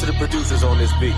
to the producers on this beat.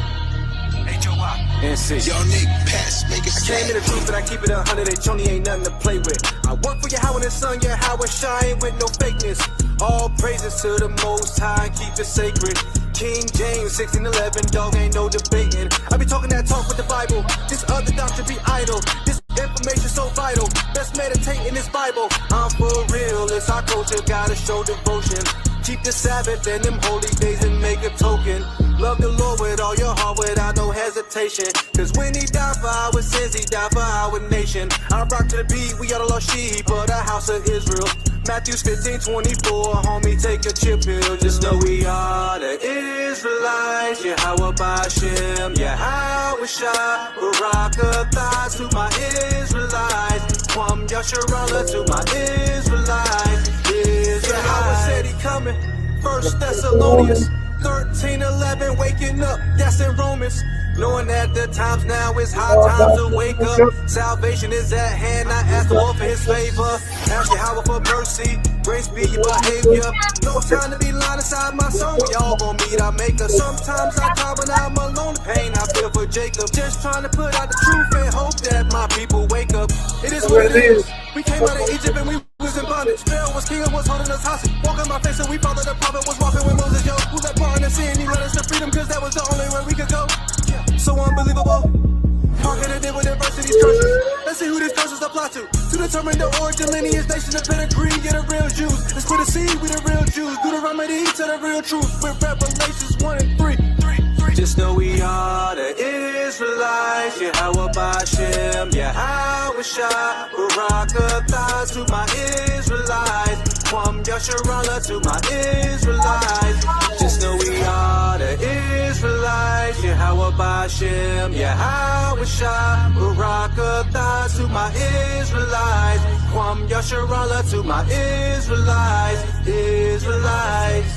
NC. Yo, Nick, pass, make it I came to the truth and I keep it 100. H-Only ain't nothing to play with. I work for Yahweh and the sun, yeah, how it shine with no fakeness. All praises to the Most High, keep it sacred. King James 1611, dog, ain't no debating. I be talking that talk with the Bible. This other doctrine be idle. This information so vital. Best meditate in this Bible. I'm for real, it's our culture, gotta show devotion. Keep the Sabbath and them holy days and make a token. Love the Lord with all your heart without no hesitation. Cause when he died for our sins, he died for our nation. I rock to the beat, we are the lost sheep of the house of Israel. Matthew 15:24, homie, take a chill pill. Just know we are the Israelites. Yahweh Ba'Shem, Yahweh Shah, Barakatah to my Israelites. Kwam Yasharallah to my Israelites. Yahweh said he coming. 1 Thessalonians 13:11, waking up, that's in Romans. Knowing that the times now is high times to wake up. Salvation is at hand, I ask the Lord for his favor. Ask Yahweh for mercy, grace be your behavior. No time to be lying inside my soul, we all gon' meet our maker. Sometimes I cry when I'm alone, the pain I feel for Jacob. Just trying to put out the truth and hope that my people wake up. It is what it is. We came out of Egypt and we was in bondage. Pharaoh was king and was holding us hostage. Walk in my face and we followed the prophet was walking with Moses. Yo, who let part in the sin? He led us to freedom cause that was the only way we could go. So unbelievable. How can it deal with adversity's curses? Let's see who these curses apply to. To determine the origin, lineage, nation, the pedigree, get the real Jews. Let's put a seed with the real Jews. Do the remedy to the real truth with Revelations 1 and 3. Just know we are the Israelites. Yahweh Ba'Shem, Yahweh Shah, Barakatah to my Israelites. Kwam Yasharallah to my Israelites. Just know we are the Israelites. Yahweh Ba'Shem, Yahweh Shah, Barakatah to my Israelites. Kwam Yasharallah to my Israelites. Israelites.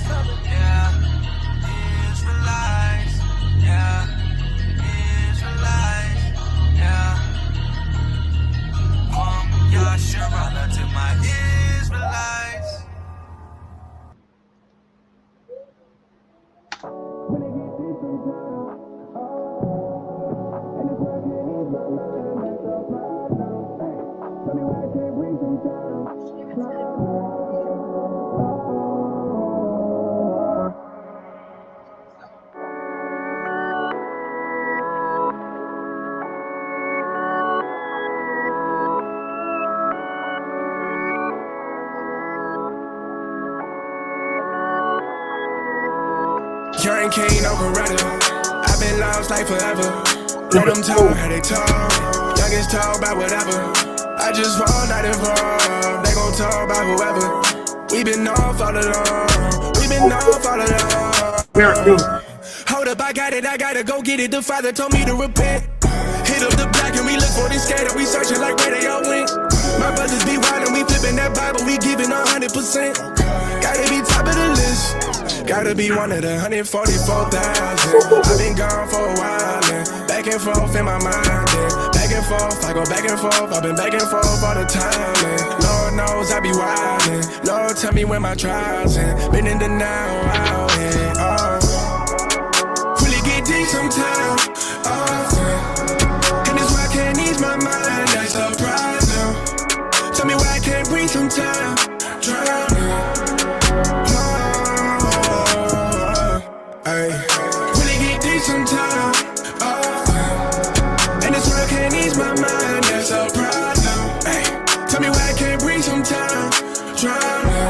Yasharallah to my Israelites. Young king, no Coretta. I've been lost like forever. Let them talk how they talk. Youngest talk about whatever. I just fall, not involved. They gon' talk about whoever. We been off all along. We been off all along. Hold up, I got it, I gotta go get it. The father told me to repent. Hit up the block and we look for this skater. We searching like where they all went. My brothers be wildin', we flipping that Bible. We giving 100%. Gotta be top of the list. Gotta be one of the 144,000. I've been gone for a while and back and forth in my mind and back and forth, I go back and forth. I've been back and forth all the time and Lord knows I be wildin'. Lord tell me where my trials and been in the now out and really get deep sometimes and this why I can't ease my mind. That's the problem. Tell me why I can't breathe sometimes. Drowning. Really get deep sometimes, and it's why I can't ease my mind. That's a problem. Ay, tell me why I can't breathe sometimes. Drowning.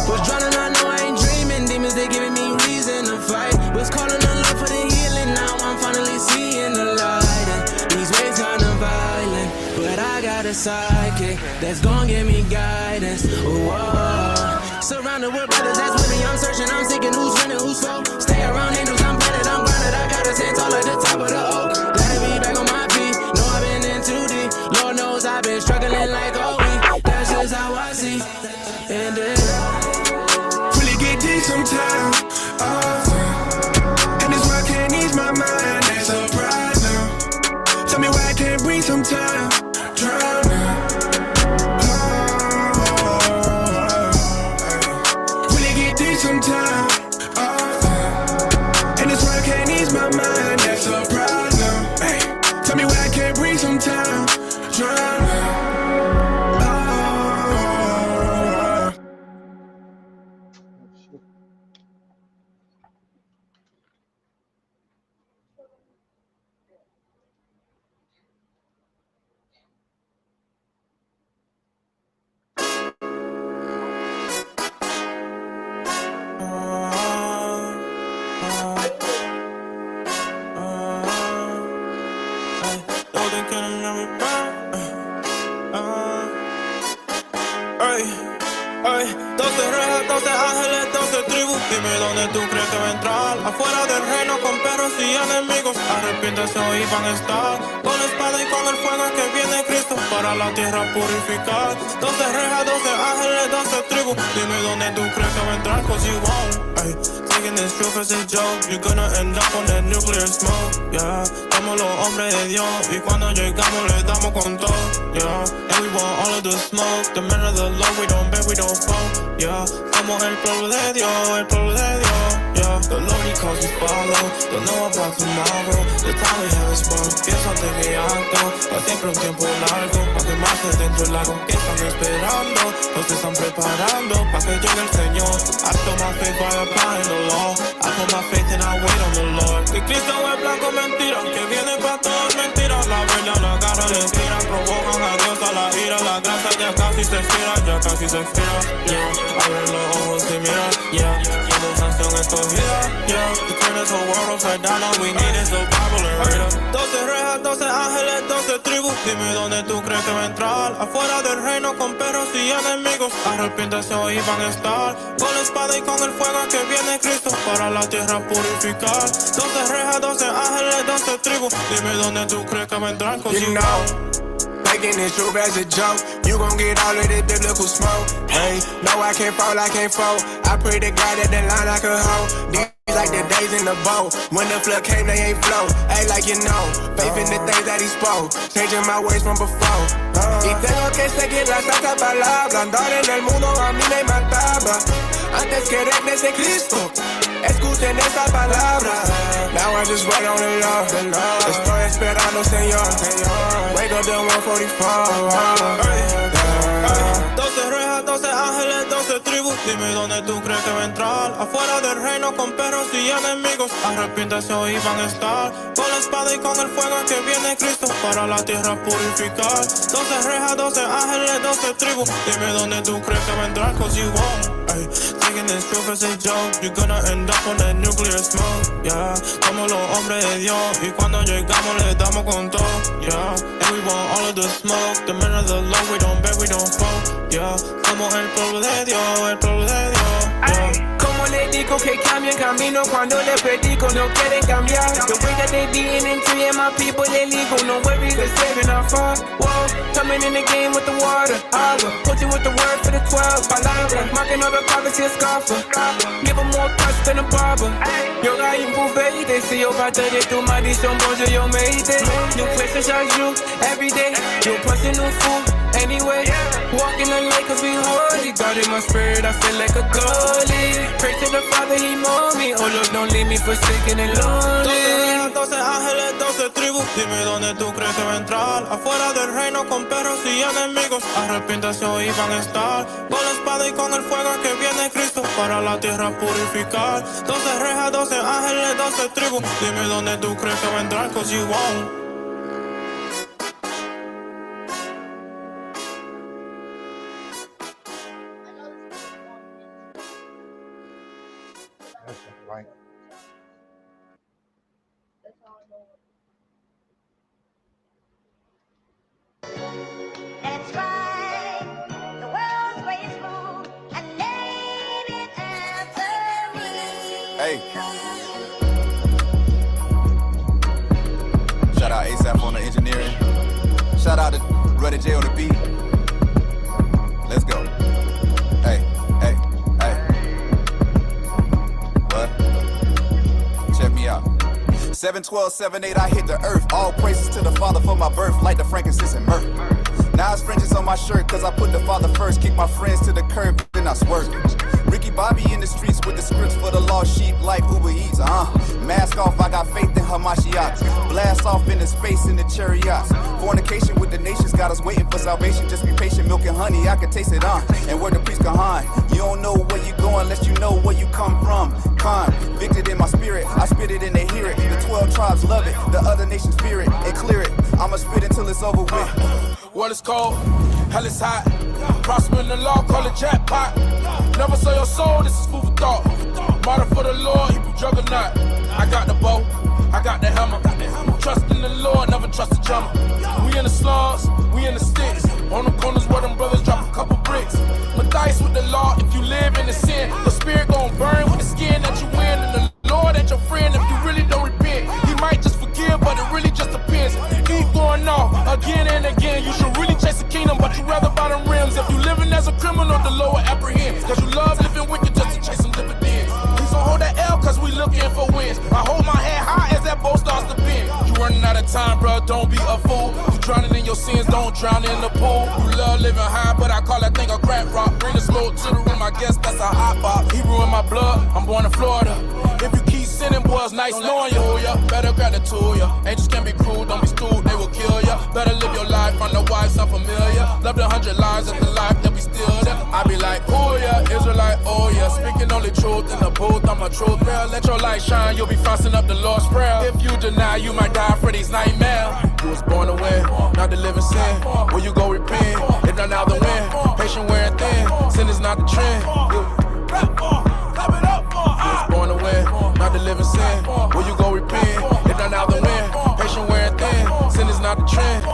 Was drowning, I know I ain't dreaming. Demons, they giving me reason to fight. Was calling on love for the healing. Now I'm finally seeing the light. And these waves kinda violent, but I got a sidekick that's gon' give me guidance. Surrounded with brothers that's with me, I'm searching, I'm seeking who's winning, who's foe. Stay around angels, I'm planted, I'm grounded, I got a tent tall at the top of the oak. Glad to be back on my feet, know I've been in too deep. Lord knows I've been struggling like a week. That's just how I see, and then really get deep sometimes, and it's why I can't ease my mind. That's a problem. Tell me why I can't breathe sometimes. Drowning. Sometimes quieren a mi paz. Ay, 12 rejas, 12 ángeles, 12 tribus. Dime dónde tú crees que va a entrar. Afuera del reino con perros y enemigos. Arrepiéntase hoy van a estar. Con la espada y con el fuego que viene Cristo para la tierra purificar. 12 rejas, 12 ángeles, 12 tribus. Dime dónde tú crees que va a entrar, cause you won't. Ay, taking this truth as a joke. You're gonna end up on that nuclear smoke. Yeah, somos los hombres de Dios. Y cuando llegamos le damos con todo. Yeah, and we want all of the smoke. The men of the Lord, we don't beg, we don't fall. Yeah, somos el pueblo de Dios, el pueblo de Dios. Yeah, the Lord he calls me follow. Don't know about tomorrow. The time we have is broke. Pienso antes que acto. Pa' siempre un tiempo largo. Pa' que más de dentro del lago. Que están esperando. Nos están preparando. Pa' que llegue el Señor. I show my faith by applying the law. I put my faith and I wait on the Lord. Que Cristo es blanco mentira. Que viene pa' todos mentiras. La verdad, la cara le tira. Provocan a Dios a la ira. La gracia ya casi se expira. Ya casi se expira. Yeah, abre los ojos y mira. Yeah, somos nación escogida. Yeah, to turn this whole world upside down. All we need is survival and freedom. 12 rejas, 12 ángeles, 12 tribus. Dime dónde tú crees que va a entrar. Afuera del reino con perros y enemigos. Arrepiéntase hoy van a estar. Con la espada y con el fuego que viene Cristo para la tierra purificar. 12 rejas, 12 ángeles, 12 tribus. Dime dónde tú crees que va a entrar, cause you know. Taking this truth as a joke, you gon' get all of this biblical smoke. Hey, no, I can't fall, I can't fall. I pray to God that the line I could hold. These like the days in the boat. When the flood came, they ain't flow. Hey, like you know, faith in the things that he spoke. Changing my ways from before. Y tengo que seguir la santa palabra. Andar en el mundo a mí me mataba. Antes que regrese Cristo, escuchen esa palabra. Now I just wait on the Lord. Estoy esperando, Señor. Wake up the 144. 12 rejas, 12 ángeles, 12 tribus. Dime dónde tú crees que va a entrar. Afuera del reino con perros y enemigos. Arrepiéntase hoy van a estar. Con la espada y con el fuego que viene Cristo para la tierra purificar. 12 rejas, 12 ángeles, 12 tribus. Dime dónde tú crees que va a entrar, cause you won't. Ay, taking this truth as a joke. You're gonna end up on that nuclear smoke. Yeah, somos los hombres de Dios. Y cuando llegamos le damos con todo. Yeah, and we want all of the smoke. The men of the Lord, we don't beg, we don't fall. Yeah, somos el pueblo de Dios, el pueblo de Dios. Yeah. Como le digo que cambien camino cuando le predico, no quieren cambiar. The way that they being and treating my people illegal. No worries, they're saving our far. Whoa, coming in the game with the water. Agua, put you with the word for the 12. Palabra, marking all the prophecy a scoffer. Give them more cuts than a barber. Yo hay un buffet, si yo parte de tu maldición, bonjour, yo me hice. New place to charge you every day. You pushing new food. Anyway, walking the lake cause we holy. God in my spirit, I feel like a goalie. Pray to the Father, he know me. Oh Lord, don't leave me forsaken and lonely. 12 ángeles, 12 tribus. Dime dónde tú crees que va a entrar. Afuera del reino con perros y enemigos. Arrepiéntase hoy van a estar. Con la espada y con el fuego que viene Cristo para la tierra purificar. 12 rejas, 12 ángeles, 12 tribus. Dime dónde tú crees que va a entrar, cause you won't. Right. That's right, the world's greatest fool, and name it after me. Hey. Shout out ASAP on the engineering. Shout out to Ruddy J on the beat. Let's go. Hey, hey, hey. What? Check me out. 7-12, 7-8, I hit the earth. All praises to the Father for my birth, like the frankincense and myrrh. Now it's fringes on my shirt, cause I put the Father first. Kick my friends to the curb, then I swerve. Ricky Bobby in the streets with the scripts for the lost sheep, like Uber Eats, Mask off, I got faith in Hamashiach. Blast off into space in the chariots. Fornication with the nations got us waiting for salvation. Just be patient, milk and honey, I can taste it, And where the priest Kahan, you don't know where you going unless you know where you come from. Convicted in my spirit, I spit it and they hear it. The 12 tribes love it, the other nations fear it and clear it. I'ma spit until it's over with. Well, it's cold, hell is hot. Prosper in the law, call it jackpot. Never sell your soul, this is food for thought. Martyr for the Lord, Hebrew juggernaut. I got the bow, I got the hammer. Trust in the Lord, never trust a drummer. time, bro, don't be a fool. You drowning in your sins, don't drown in the pool. You love living high, but I call that thing a crack rock. Bring the smoke to the room, I guess that's a hot box. He ruined my blood, I'm born in Florida. If you keep sinning, boys, nice knowing you. Better grab the tool, ya. Angels can be cruel, don't be stupid, they will kill ya. Better live your life, on the wise, unfamiliar. Love the 100 lives of the life that we still there. I be like, oh yeah, Israelite, oh yeah. Speaking only truth in the booth, I'm a truth bearer. Let your light shine, you'll be frosting up the Lord's prayer. If you deny, you might die for these nightmares. You was born to win, not to live in sin. When you go repent, it done out the wind. Patient wearing thin, sin is not the trend. You was born to win, not to live in sin. When you go repent, it done out the wind. Patient wearing thin, sin is not the trend.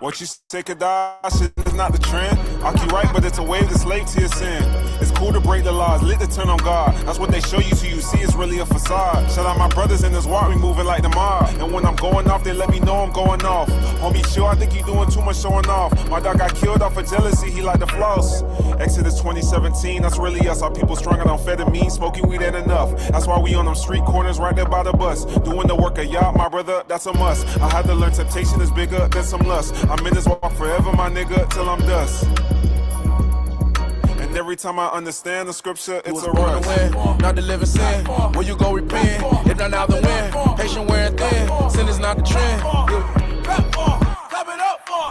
What you say could die, shit is not the trend. I'll keep right, but it's a wave that's slave to your sin. It's cool to break the laws, lit to turn on God. That's what they show you till you see it's really a facade. Shout out my brothers in this walk, we moving like the mob. And when I'm going off, they let me know I'm going off. Homie, chill, I think you doing too much showing off. My dog got killed off of jealousy, he like the floss. Exodus 2017, that's really us. Our people strung on amphetamine, smoking weed ain't enough. That's why we on them street corners right there by the bus. Doing the work of y'all, my brother, that's a must. I had to learn temptation is bigger than some lust. I'm in this walk forever, my nigga, till I'm dust. And every time I understand the scripture, it's a rush. Win, not to live in sin. When you go repent, it done out the wind. Patient wearing thin, sin is not the trend.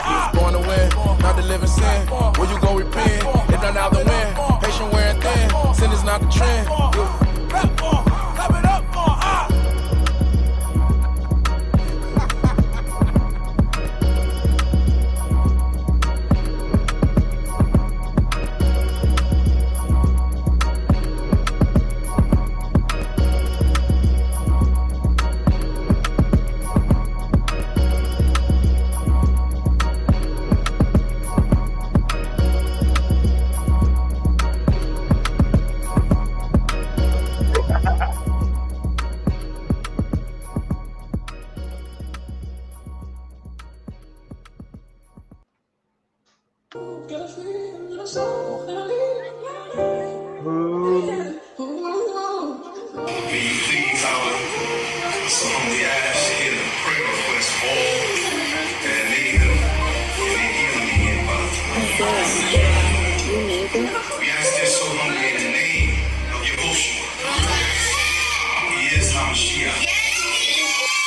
You was born to win, not to live in sin. When you go repent, it done out the wind. Patient wearing thin, sin is not the trend.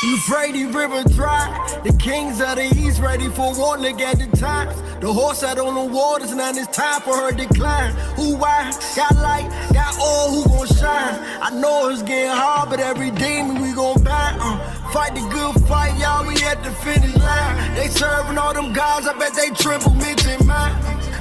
Euphrates River dry, the kings of the east ready for war, look at the times. The horse sat on the waters, now it's time for her decline. Who I got light, got oil, who gon' shine? I know it's getting hard, but every demon we gon' buy. Fight the good fight, y'all, we at the finish line. They serving all them gods, I bet they triple mention mine.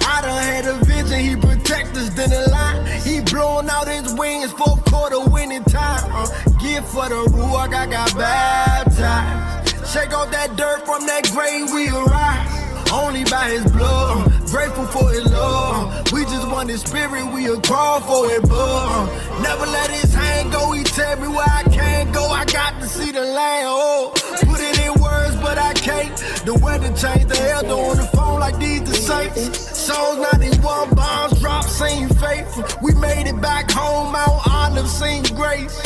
I done had a vision, he protect us, then the line. He blowing out his wings, fourth quarter winning time. Gift for the Ruach, I got baptized. Shake off that dirt from that grave, we arise. Only by his blood, grateful for his love. We just want his spirit, we'll crawl for it, but never let his hand go, he tell me where I can't go. I got to see the land, oh. Put it in words, but I can't. The weather changed, the elder on the phone like these the saints. Psalms 91 bombs drop, sing faithful. We made it back home, Mount Olive, sing grace.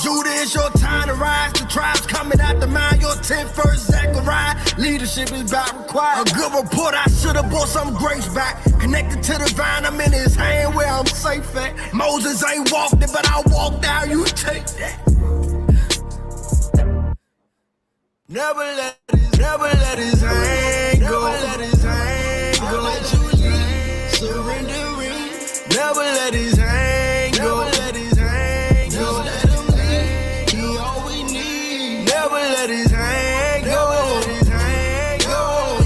Judah, it's your time to rise. The tribes coming out the mine, your 10th first Zechariah. Leadership is about required. A good report, I should've brought some grace back. Connected to the vine, I'm in his hand where I'm safe at. Moses ain't walked it, but I walked down, you take that. Never let his hand go. Never let his hand go. Let you lead, surrendering. Never let his hand go. Never let his hand go. Just let him lead. He all we need. Never let his hand go. Never let his hand go.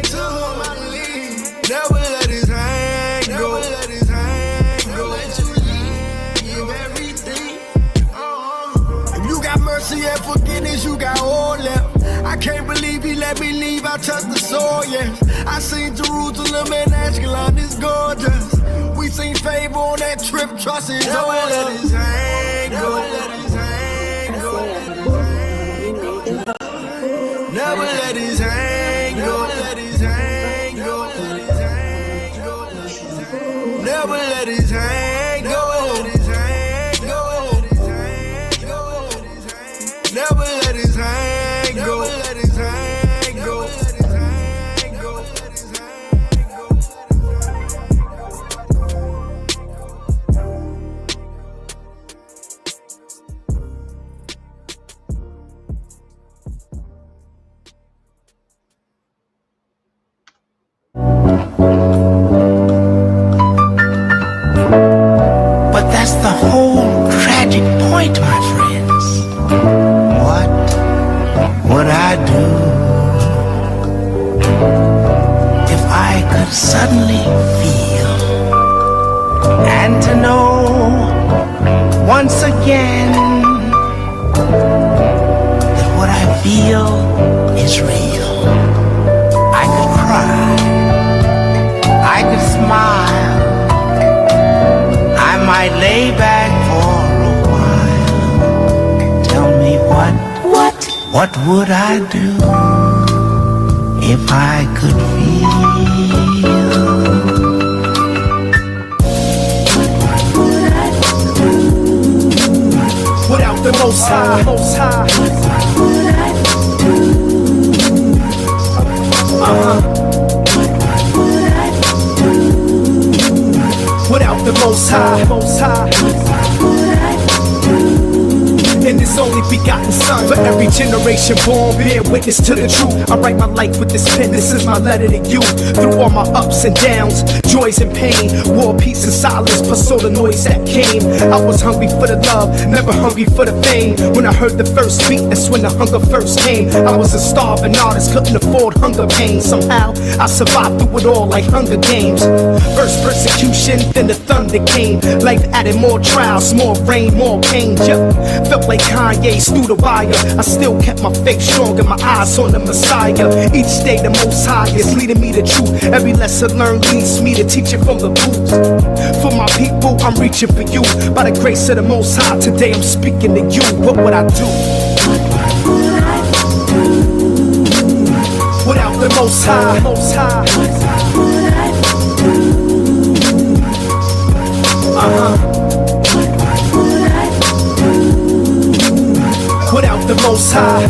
To whom I lead. Never let his hand go. Never let his hand go. Let you lead. Give everything. If you got mercy and forgiveness, you got all left. I can't believe he let me leave, I touched the soil, yeah. I seen Jerusalem and Ashkelon, it's gorgeous. We seen favor on that trip, trust his Never let his hand go. Never let his hand go. Never let his hand go. Never let his hand go. Never let his hand go. Never let his hand go. suddenly feel, and to know once again that what I feel is real. I could cry, I could smile, I might lay back for a while. Tell me what would I do if I could feel? Without the Most High, without the Most High. And His only begotten Son, for every generation born, bear witness to the truth. I write my life with this pen, this is my letter to you. Through all my ups and downs, joys and pain, war, peace and silence, plus all the noise that came. I was hungry for the love, never hungry for the fame. When I heard the first beat, that's when the hunger first came. I was a starving artist, couldn't afford hunger pain. Somehow, I survived through it all like Hunger Games. First persecution, then the thunder came. Life added more trials, more rain, more pain. Felt like Kanye's through the wire. I still kept my faith strong and my eyes on the Messiah. Each day the Most High is leading me to truth. Every lesson learned leads me to teach it from the booth. For my people, I'm reaching for you. By the grace of the Most High, today I'm speaking to you. What would I do without the Most High? Without the Most High.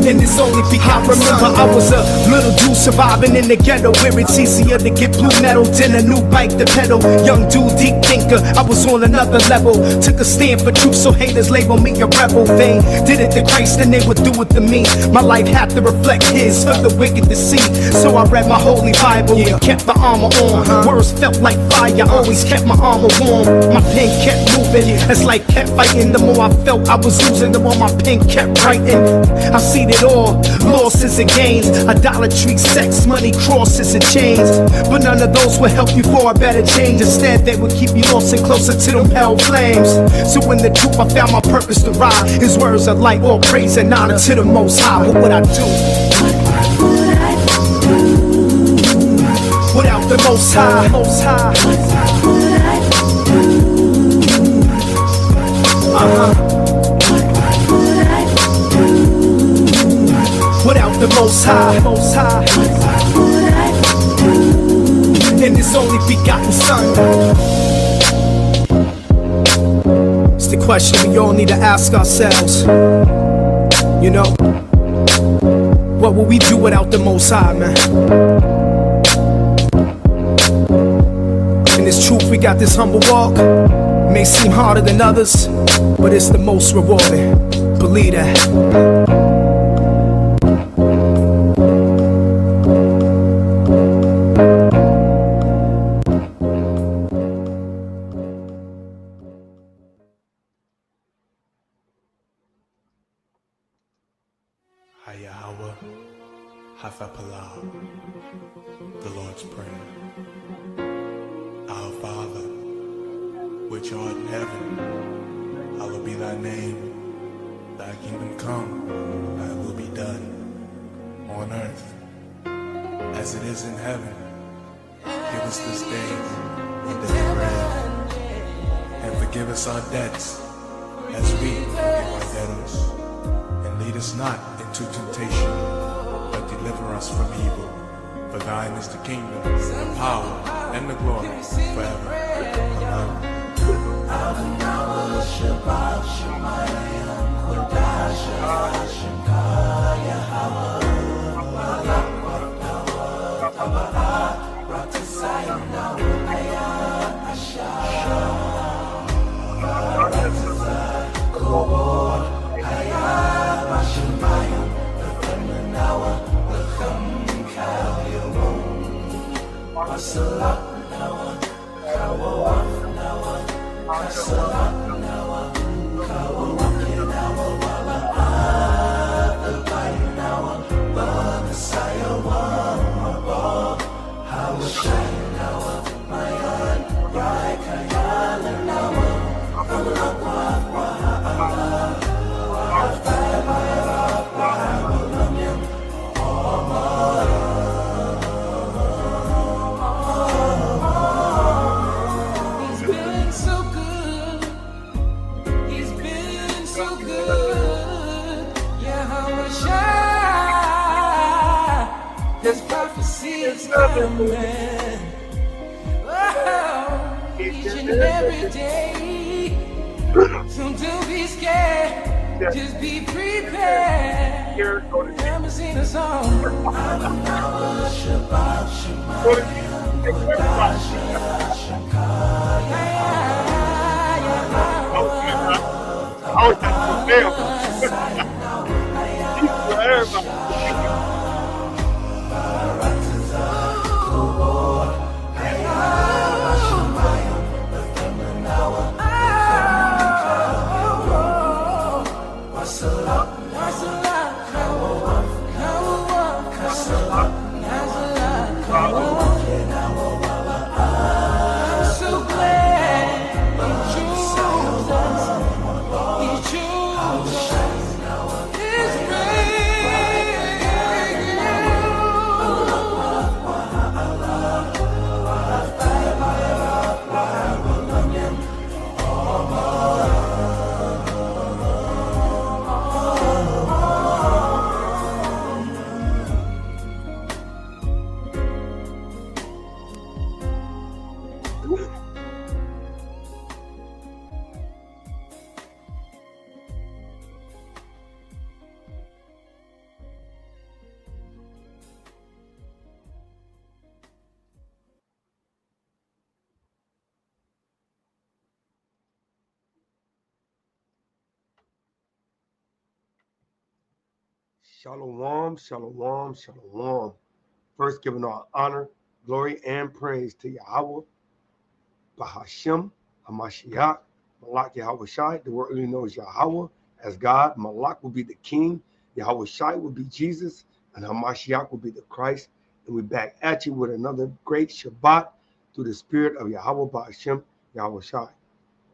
And it's only because I remember I was a little dude surviving in the ghetto, where it's easier to get blue metal than a new bike to pedal. Young dude, deep thinker, I was on another level. Took a stand for truth, so haters label me a rebel. They did it to Christ, then they would do it to me. My life had to reflect His for the wicked to see. So I read my holy Bible and kept the armor on. Words felt like fire, always kept my armor warm. My pen kept moving, as life kept fighting. The more I felt I was losing, the more my pen kept writing. I see that all losses and gains, idolatry, sex, money, crosses and chains. But none of those will help you for a better change. Instead, they will keep you lost and closer to them hell flames. So in the truth, I found my purpose to ride. His words are like all praise and honor to the Most High. What would I do without the Most High? Without the Most High, and His only begotten Son. It's the question we all need to ask ourselves. You know, what would we do without the Most High, man? In this truth, we got this humble walk. It may seem harder than others, but it's the most rewarding. Believe that. Yahweh, Hafapalah, the Lord's Prayer. Our Father, which art in heaven, hallowed be thy name. Thy kingdom come, thy will be done, on earth as it is in heaven. Give us this day our daily bread, and forgive us our debts, as we forgive our debtors. And lead us not into temptation, but deliver us from evil. For thine is the kingdom, the power, and the glory, forever. Messiah. see it's coming. Oh, each and every day. So don't be scared, just be prepared. Never seen a song. Shalom, shalom, shalom. First, giving all honor, glory, and praise to Yahweh, Bahashem, Hamashiach, Malak Yahweh Shai. The world really knows Yahweh as God. Malak will be the king. Yahweh Shai will be Jesus. And Hamashiach will be the Christ. And we're back at you with another great Shabbat through the spirit of Yahweh Bahashem, Yahweh Shai.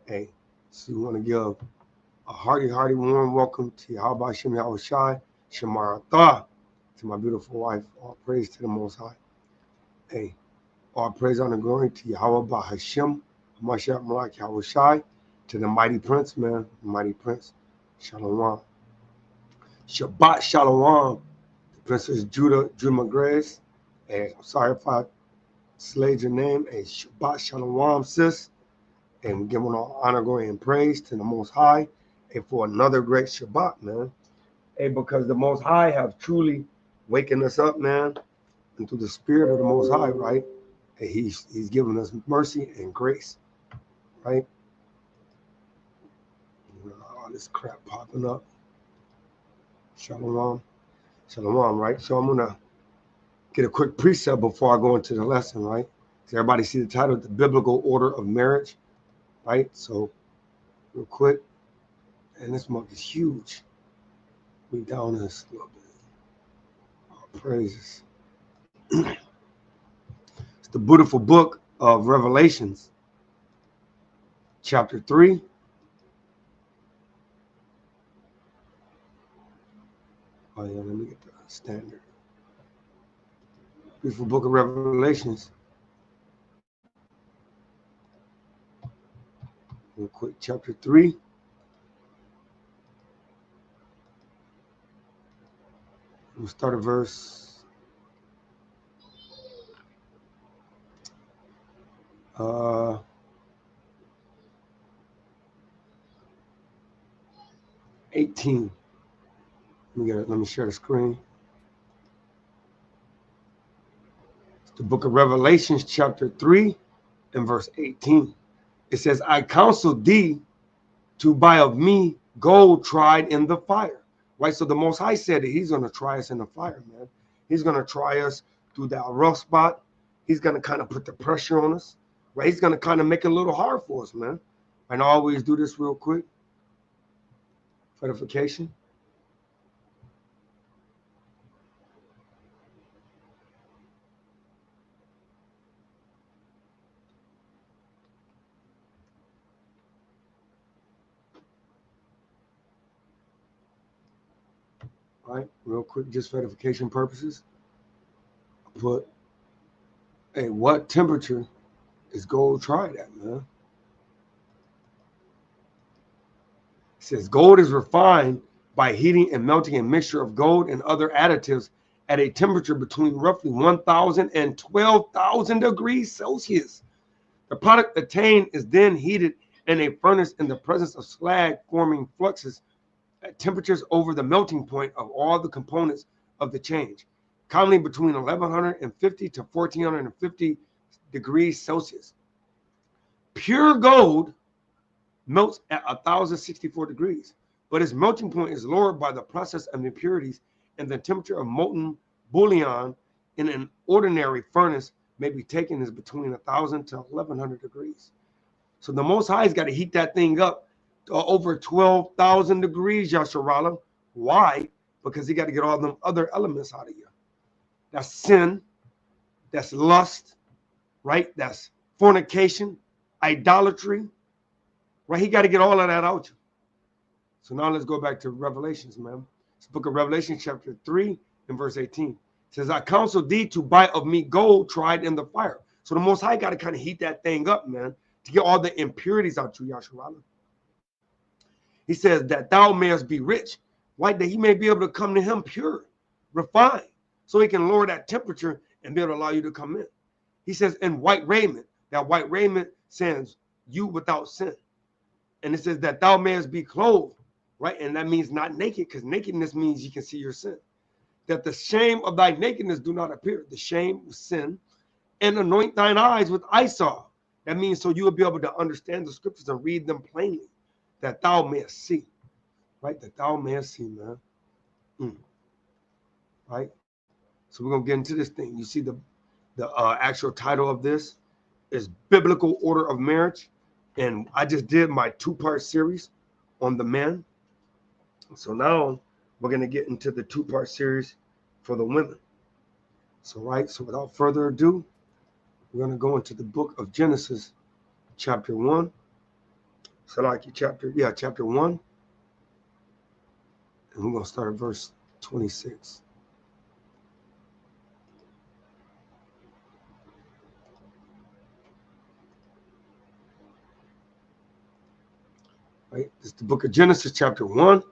Hey, so we want to give a hearty, warm welcome to Yahweh Bahashem, Yahweh Shai. Shemaratha, to my beautiful wife. All praise to the Most High. Hey, all praise, honor, glory to Yahweh Bahashem, Hamashiach Malak Yahweh Shai, to the mighty prince, man, mighty prince. Shalom. Shabbat Shalom. The Princess Judah McGrace. Hey, I'm sorry if I slayed your name. Hey, Shabbat Shalom, sis. And we're giving all honor, glory, and praise to the Most High. Hey, for another great Shabbat, man. Hey, because the Most High have truly waken us up, man, and through the spirit of the Most High, right? And he's given us mercy and grace, right? All this crap popping up. Shalom, right? So I'm gonna get a quick precept before I go into the lesson, right? Does everybody see the title, The Biblical Order of Marriage, right? So real quick, and this month is huge. We down this a little bit. All praises. It's the beautiful book of Revelations, chapter 3. Oh yeah, let me get the standard. Beautiful book of Revelations. Real quick, chapter 3. We'll start at verse 18. Let me share the screen. It's the book of Revelations, chapter 3, and verse 18. It says, I counsel thee to buy of me gold tried in the fire. Right, so the Most High said that he's going to try us in the fire, man. He's going to try us through that rough spot. He's going to kind of put the pressure on us, right? He's going to kind of make it a little hard for us, man. And I always do this real quick. Edification. All right, real quick, just for edification purposes. Put, hey, what temperature is gold tried at, man? It says gold is refined by heating and melting a mixture of gold and other additives at a temperature between roughly 1,000 and 12,000 degrees Celsius. The product attained is then heated in a furnace in the presence of slag forming fluxes at temperatures over the melting point of all the components of the change, commonly between 1150 to 1450 degrees Celsius. Pure gold melts at 1064 degrees, but its melting point is lowered by the process of impurities, and the temperature of molten bullion in an ordinary furnace may be taken as between 1,000 to 1,100 degrees. So the Most High's got to heat that thing up to over 12,000 degrees, Yasharala. Why? Because he got to get all them other elements out of you. That's sin, that's lust, right? That's fornication, idolatry, right? He got to get all of that out you. So now let's go back to Revelations, man. It's the book of Revelation, chapter 3 and verse 18. It says, I counsel thee to buy of me gold tried in the fire. So the Most High got to kind of heat that thing up, man, to get all the impurities out you, Yasharala. He says that thou mayest be rich, right? That he may be able to come to him pure, refined, so he can lower that temperature and be able to allow you to come in. He says, in white raiment, that white raiment sends you without sin. And it says that thou mayest be clothed, right? And that means not naked, because nakedness means you can see your sin. That the shame of thy nakedness do not appear. The shame of sin. And anoint thine eyes with eyesalve. That means so you will be able to understand the scriptures and read them plainly, that thou mayest see. Right? That thou mayest see, man. Right? So we're going to get into this thing. You see the actual title of this is Biblical Order of Marriage. And I just did my 2-part series on the men. So now we're going to get into the 2-part series for the women. So, right, so without further ado, we're going to go into the book of Genesis, chapter 1. Salaki, chapter 1. And we're going to start at verse 26. Right, it's the book of Genesis, chapter 1,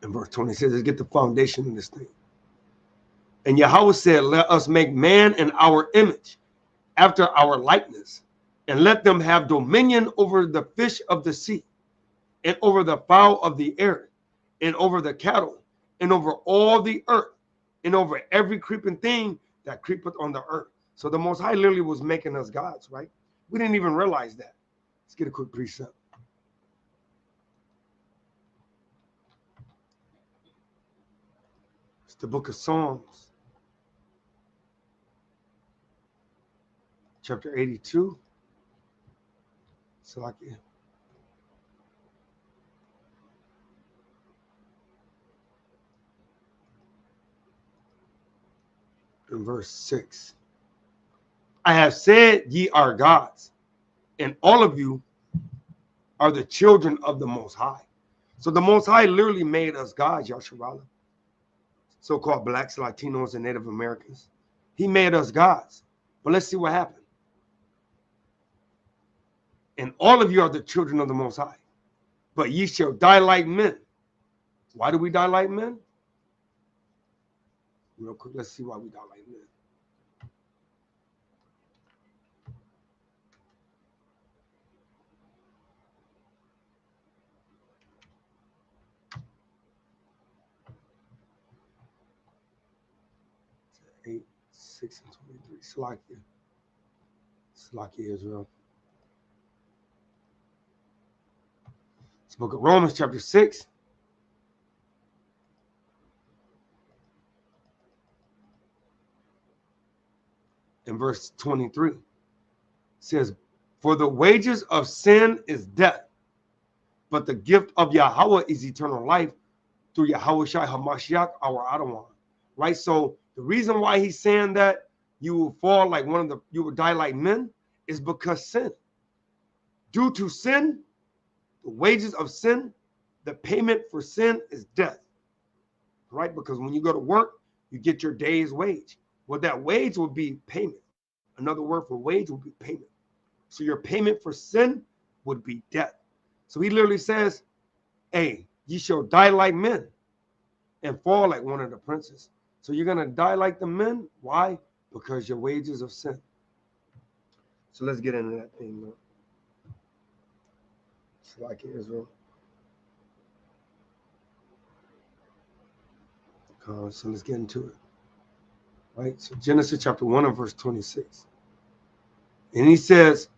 and verse 20 says, let's get the foundation of this thing. And Yahweh said, let us make man in our image, after our likeness, and let them have dominion over the fish of the sea, and over the fowl of the air, and over the cattle, and over all the earth, and over every creeping thing that creepeth on the earth. So the Most High literally was making us gods, right? We didn't even realize that. Let's get a quick precept. It's the book of Psalms, chapter 82. Salakia. In verse 6. I have said ye are gods, and all of you are the children of the Most High. So the Most High literally made us gods, Yasharala. So-called blacks, Latinos, and Native Americans. He made us gods. But let's see what happened. And all of you are the children of the Most High. But ye shall die like men. Why do we die like men? Real quick, let's see why we die like men. So 8, 6, and 23. Salakia, Israel. It's the book of Romans, chapter 6. In verse 23, it says, for the wages of sin is death, but the gift of Yahweh is eternal life through Yahweh Shai HaMashiach, our Adawan. Right? So the reason why he's saying that you will fall like you will die like men is because sin. Due to sin, the wages of sin, the payment for sin is death. Right? Because when you go to work, you get your day's wage. Well, that wage will be payment. Another word for wage will be payment. So your payment for sin would be death. So he literally says, hey, ye shall die like men and fall like one of the princes. So you're going to die like the men. Why? Because your wages of sin. So let's get into that thing, man. It's like Israel. So let's get into it. Right? So Genesis chapter 1 and verse 26. And he says,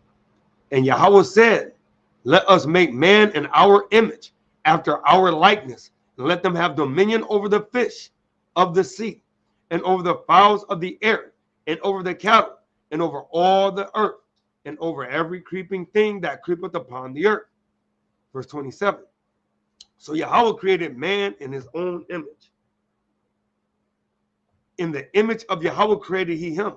and Yahweh said, let us make man in our image, after our likeness, and let them have dominion over the fish of the sea, and over the fowls of the air, and over the cattle, and over all the earth, and over every creeping thing that creepeth upon the earth. Verse 27. So Yahweh created man in his own image. In the image of Yahweh created he him.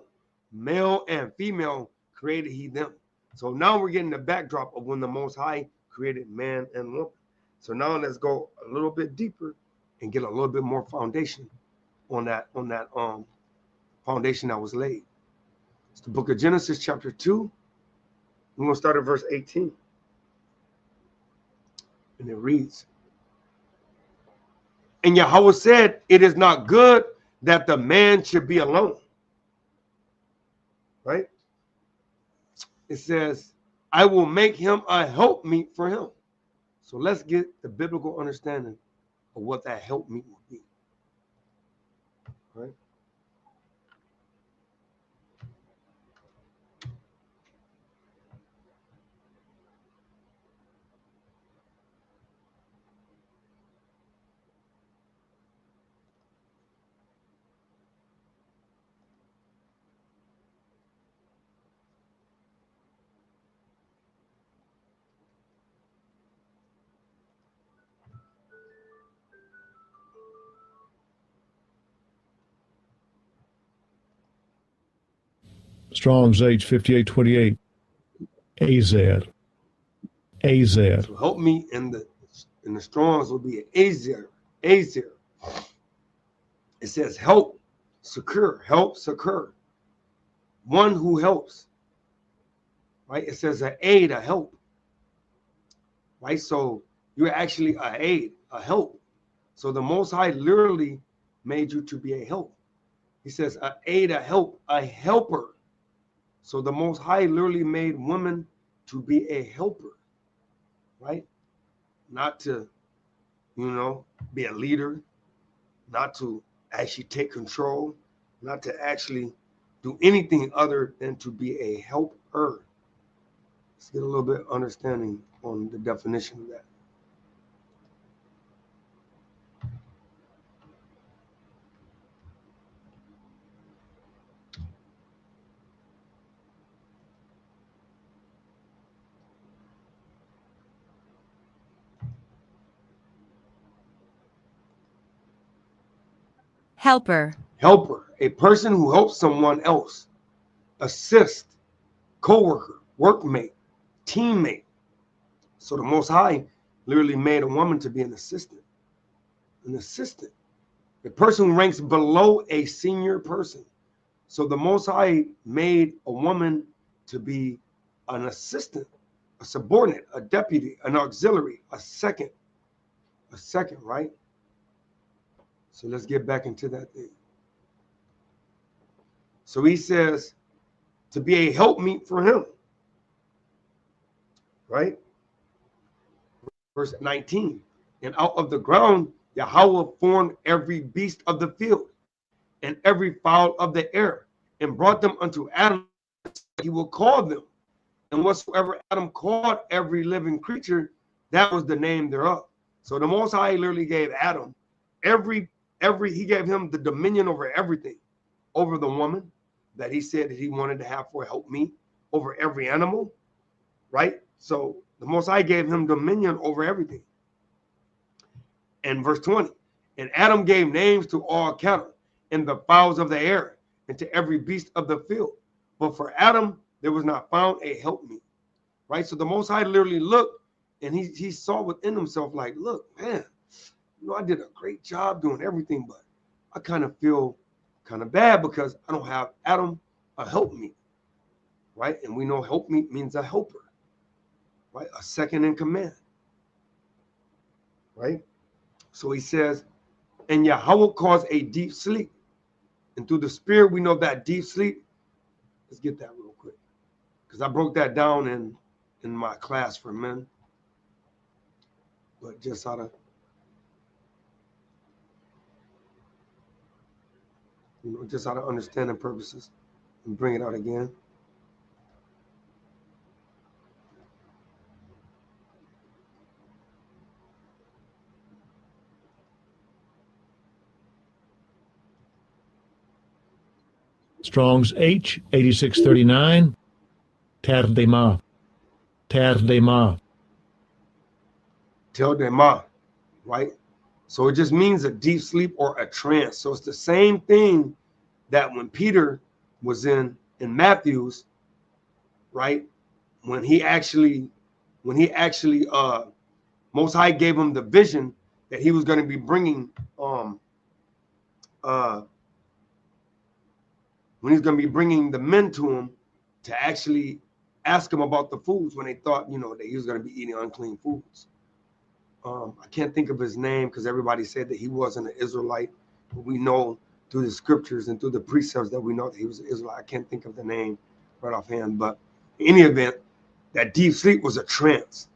Male and female created he them. So now we're getting the backdrop of when the Most High created man and woman. So now let's go a little bit deeper and get a little bit more foundation on that foundation that was laid. It's the book of Genesis chapter 2. We're going to start at verse 18. And it reads, and Yahweh said, it is not good that the man should be alone. Right? It says, I will make him a helpmeet for him. So let's get the biblical understanding of what that helpmeet would be. Right? Strong's H5828. AZ. So help me in the Strongs will be Azer. Azer. It says help, succor, help, succor. One who helps. Right? It says an aid, a help. Right? So you're actually a aid, a help. So the Most High literally made you to be a help. He says a aid, a help, a helper. So the Most High literally made women to be a helper, right? Not to, be a leader, not to actually take control, not to actually do anything other than to be a helper. Let's get a little bit of understanding on the definition of that. Helper. Helper, a person who helps someone else. Assist, co-worker, workmate, teammate. So the Most High literally made a woman to be an assistant. An assistant. A person who ranks below a senior person. So the Most High made a woman to be an assistant, a subordinate, a deputy, an auxiliary, a second, right? So let's get back into that thing. So he says to be a helpmeet for him, right? Verse 19, and out of the ground Yahweh formed every beast of the field and every fowl of the air, and brought them unto Adam. He will call them, and whatsoever Adam called every living creature, that was the name thereof. So the Most High literally gave Adam he gave him the dominion over everything, over the woman that he said that he wanted to have for help me, over every animal, right? So the Most High gave him dominion over everything. And verse 20, and Adam gave names to all cattle and the fowls of the air and to every beast of the field. But for Adam, there was not found a helpmeet, right? So the Most High literally looked and he saw within himself like, look, man, I did a great job doing everything, but I kind of feel kind of bad because I don't have Adam a helpmeet, right? And we know helpmeet means a helper, right? A second in command, right? So he says, and Yahweh caused a deep sleep And through the spirit, we know that deep sleep. Let's get that real quick. Because I broke that down in my class for men. But just out of, just out of understanding purposes, and bring it out again. Strong's H 8639. Terdema. Terdema. Terdema, right? So it just means a deep sleep or a trance. So it's the same thing that when Peter was in Matthew's, right? When he actually Most High gave him the vision that he was going to be bringing when he's going to be bringing the men to him to actually ask him about the foods when they thought, that he was going to be eating unclean foods. I can't think of his name because everybody said that he wasn't an Israelite, but we know through the scriptures and through the precepts that we know that he was an Israelite. I can't think of the name right offhand, but in any event, that deep sleep was a trance.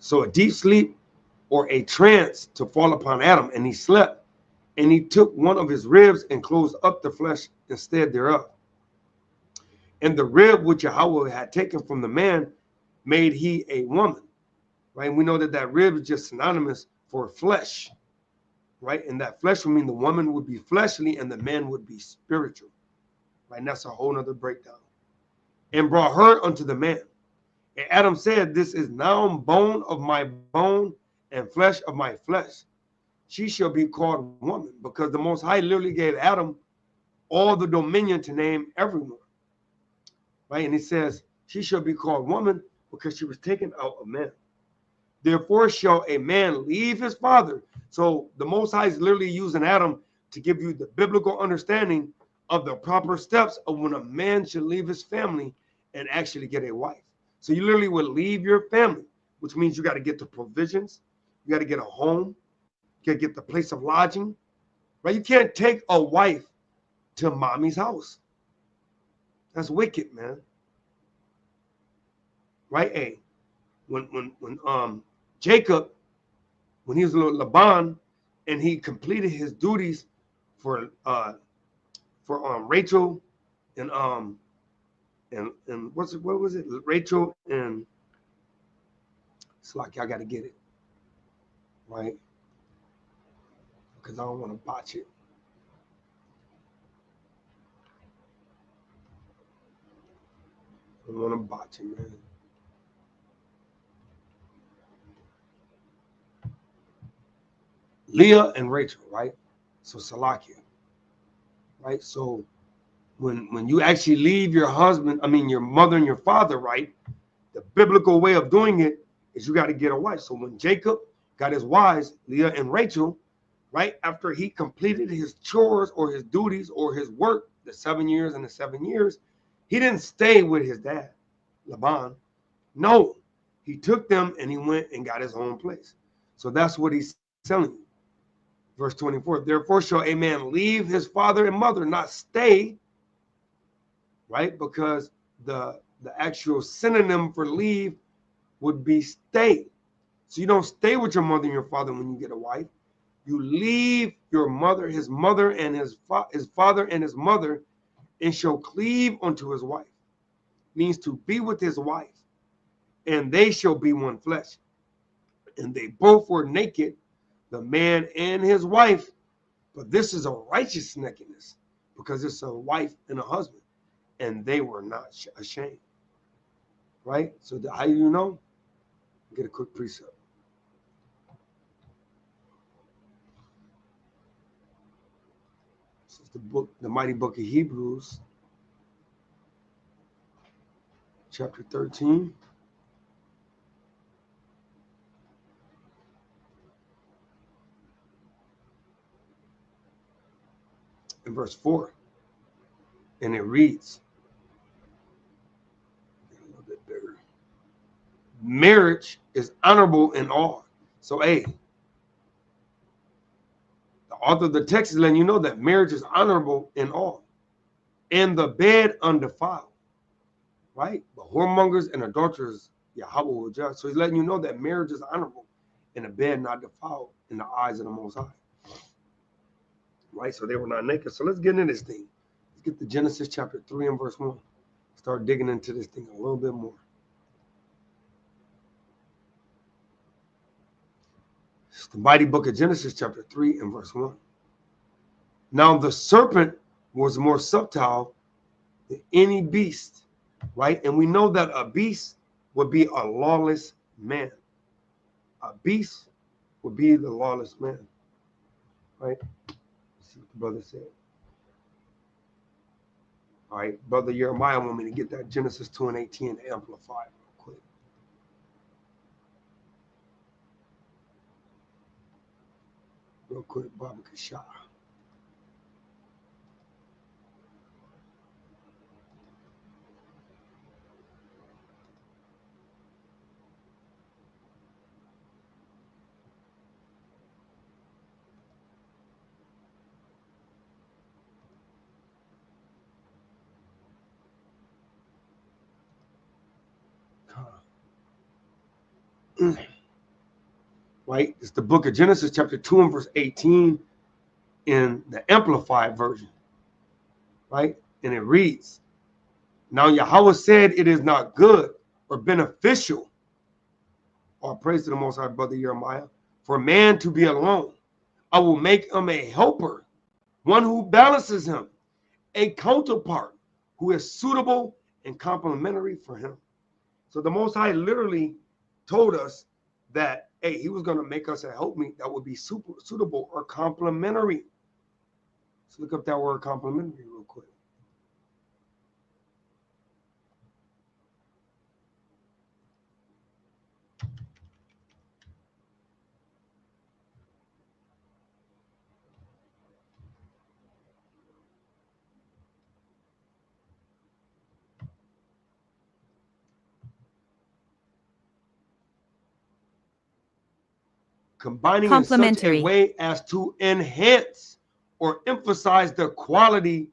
So a deep sleep or a trance to fall upon Adam, and he slept. And he took one of his ribs and closed up the flesh instead thereof. And the rib which Yahweh had taken from the man made he a woman. Right? And we know that that rib is just synonymous for flesh. Right? And that flesh would mean the woman would be fleshly and the man would be spiritual. Right? And that's a whole nother breakdown. And brought her unto the man. And Adam said, this is now bone of my bone and flesh of my flesh. She shall be called woman, because the Most High literally gave Adam all the dominion to name everyone. Right? And he says, she shall be called woman because she was taken out of man. Therefore shall a man leave his father. So the Most High is literally using Adam to give you the biblical understanding of the proper steps of when a man should leave his family and actually get a wife. So you literally would leave your family, which means you got to get the provisions. You got to get a home. You got to get the place of lodging. Right? You can't take a wife to mommy's house. That's wicked, man. Right? Hey, when Jacob, when he was little Laban, and he completed his duties for Rachel and what was it? Rachel and it's like I gotta get it. Right? Because I don't want to botch it. I don't want to botch it, man. Leah and Rachel, right? So Salakia, right? So when you actually leave your husband, your mother and your father, right? The biblical way of doing it is you got to get a wife. So when Jacob got his wives, Leah and Rachel, right after he completed his chores or his duties or his work, the 7 years and the 7 years, he didn't stay with his dad, Laban. No, he took them and he went and got his own place. So that's what he's telling you. Verse 24, therefore shall a man leave his father and mother, not stay, right? Because the actual synonym for leave would be stay. So you don't stay with your mother and your father when you get a wife. You leave your mother, his mother, and his father and his mother, and shall cleave unto his wife. Means to be with his wife, and they shall be one flesh. And they both were naked, the man and his wife. But this is a righteous nakedness, because it's a wife and a husband, and they were not ashamed. Right? So how do you know? Get a quick precept. This is the mighty book of Hebrews, chapter 13. In verse 4. And it reads, a little bit bigger. Marriage is honorable in all. So, the author of the text is letting you know that marriage is honorable in all, and the bed undefiled, right? But whoremongers and adulterers, Yahweh will judge. So he's letting you know that marriage is honorable and the bed not defiled in the eyes of the Most High, right? So they were not naked. So let's get into this thing. Let's get to Genesis chapter 3 and verse 1. Start digging into this thing a little bit more. It's the mighty book of Genesis chapter 3 and verse 1. Now the serpent was more subtle than any beast, right? And we know that a beast would be a lawless man. A beast would be the lawless man, right? Let's see what the brother said. All right, brother Jeremiah want me to get that Genesis 2 and 18 amplified real quick. Real quick, Baba Kashah. Right? It's the book of Genesis chapter 2 and verse 18 in the Amplified version. Right? And it reads, now Yahweh said it is not good or beneficial, or praise to the Most High, brother Jeremiah, for man to be alone. I will make him a helper, one who balances him, a counterpart who is suitable and complementary for him. So the Most High literally told us that, hey, he was going to make us a helpmeet that would be suitable or complementary. So look up that word complementary real quick. Combining in such a way as to enhance or emphasize the quality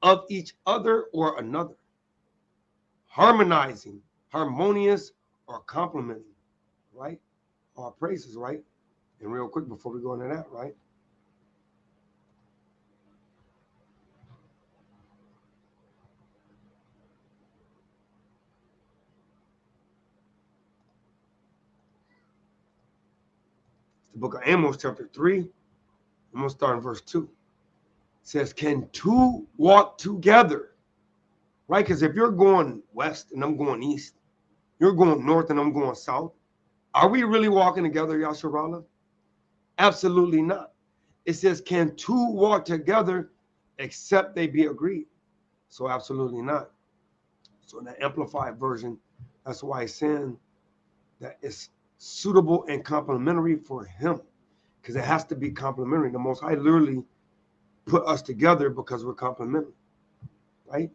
of each other or another. Harmonizing, harmonious, or complementing, right? All praises, right? And real quick before we go into that, right? The book of Amos chapter 3, I'm going to start in verse 2. It says, can two walk together? Right? Because if you're going west and I'm going east, you're going north and I'm going south, are we really walking together, Yasharala? Absolutely not. It says, can two walk together except they be agreed? So absolutely not. So in the Amplified version, that's why it's saying that it's suitable and complementary for him, because it has to be complementary. The Most High literally put us together because we're complementary, right?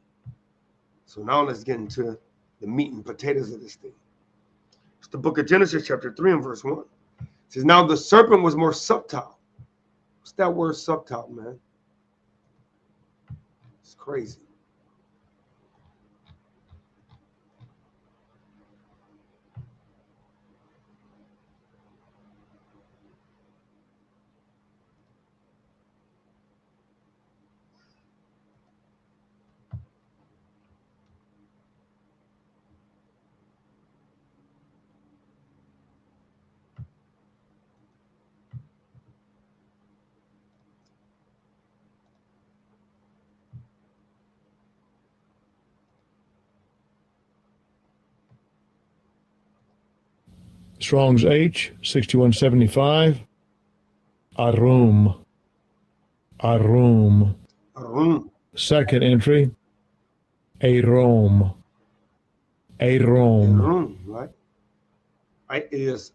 So now let's get into the meat and potatoes of this thing. It's the book of Genesis chapter 3 and verse 1. It says, now the serpent was more subtle. What's that word subtle, man? It's crazy. Strong's H, 6175. Arum. Arum. Arum. Second entry. Arom. Arom. Arum, right? Right? It is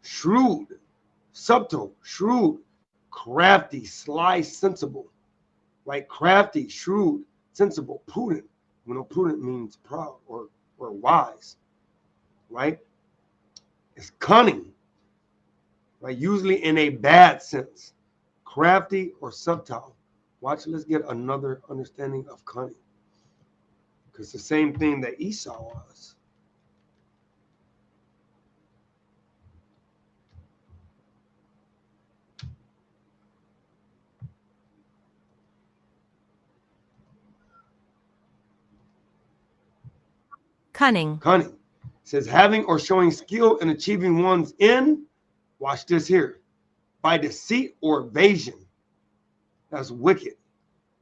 shrewd, subtle, shrewd, crafty, sly, sensible. Right? Crafty, shrewd, sensible, prudent. You know, prudent means proud or wise. Right? It's cunning, right? Usually in a bad sense. crafty or subtle. Watch, let's get another understanding of cunning. Because the same thing that Esau was. Cunning. Cunning. It says having or showing skill in achieving one's end. Watch this here. By deceit or evasion. That's wicked,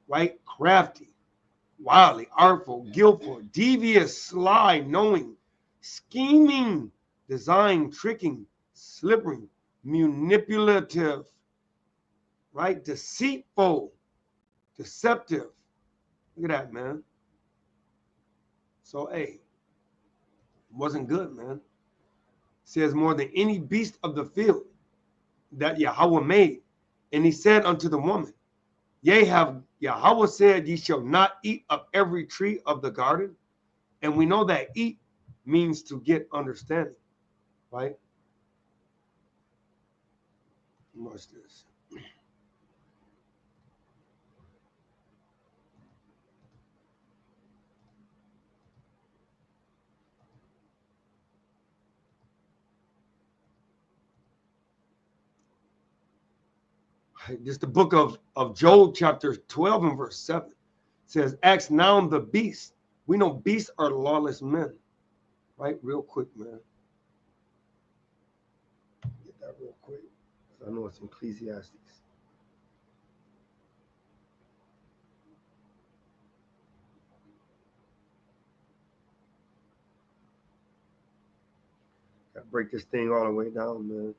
right? Crafty, wildly, artful, guileful, devious, sly, knowing, scheming, design, tricking, slippery, manipulative, right? Deceitful, deceptive. Look at that, man. So, hey, wasn't good, man. Says more than any beast of the field that Yahweh made. And he said unto the woman, yea, have Yahweh said, ye shall not eat of every tree of the garden. And we know that eat means to get understanding, right? Watch this. This is the book of Job, chapter 12 and verse 7. It says, ask now the beasts. We know beasts are lawless men, right? Real quick, man. Get that real quick. I know it's Ecclesiastes. Gotta break this thing all the way down, man.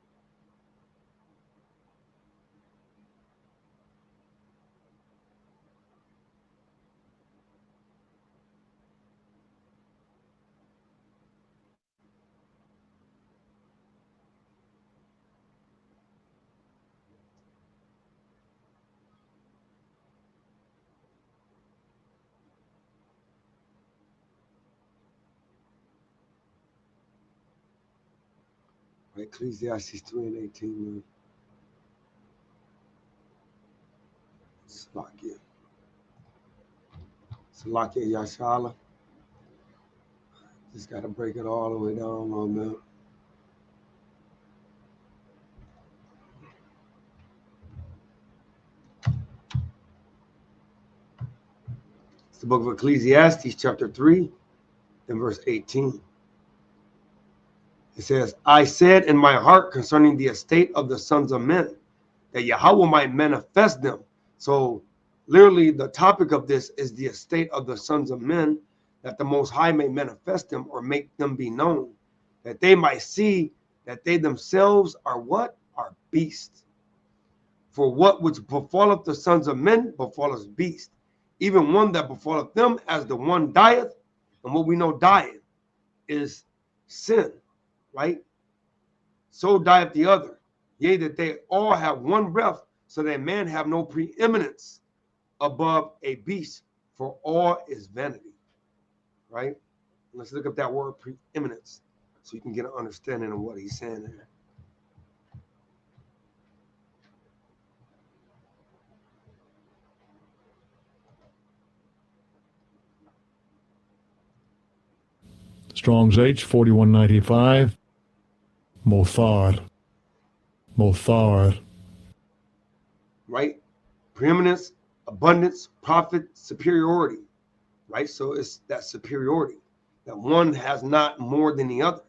Ecclesiastes 3 and 18, man. Salakia. Salakia Yashala. Just got to break it all the way down, man. It's the book of Ecclesiastes, chapter 3 and verse 18. It says, I said in my heart concerning the estate of the sons of men, that Yahweh might manifest them. So literally the topic of this is the estate of the sons of men, that the Most High may manifest them or make them be known, that they might see that they themselves are what? Are beasts. For what which befalleth the sons of men befalleth beasts, even one that befalleth them as the one dieth. And what we know dying is sin. Right? So dieth the other. Yea, that they all have one breath, so that man have no preeminence above a beast, for all is vanity. Right? Let's look up that word preeminence so you can get an understanding of what he's saying there. Strong's H 4195. Mothar. Right? Preeminence, abundance, profit, superiority. Right? So it's that superiority, that one has not more than the other.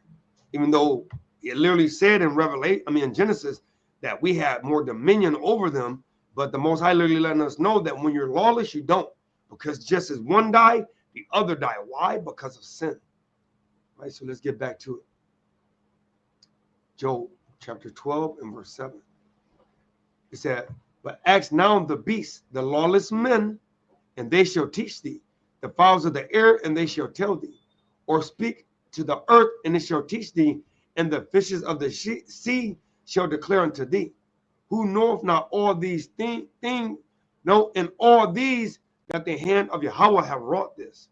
Even though it literally said in Genesis, that we had more dominion over them, but the Most High literally letting us know that when you're lawless, you don't. Because just as one died, the other died. Why? Because of sin. Right? So let's get back to it. Job chapter 12 and verse 7. It said, but ask now the beasts, the lawless men, and they shall teach thee, the fowls of the air, and they shall tell thee, or speak to the earth, and it shall teach thee, and the fishes of the sea shall declare unto thee. Who knoweth not all these things? No, in all these that the hand of Yahweh have wrought this.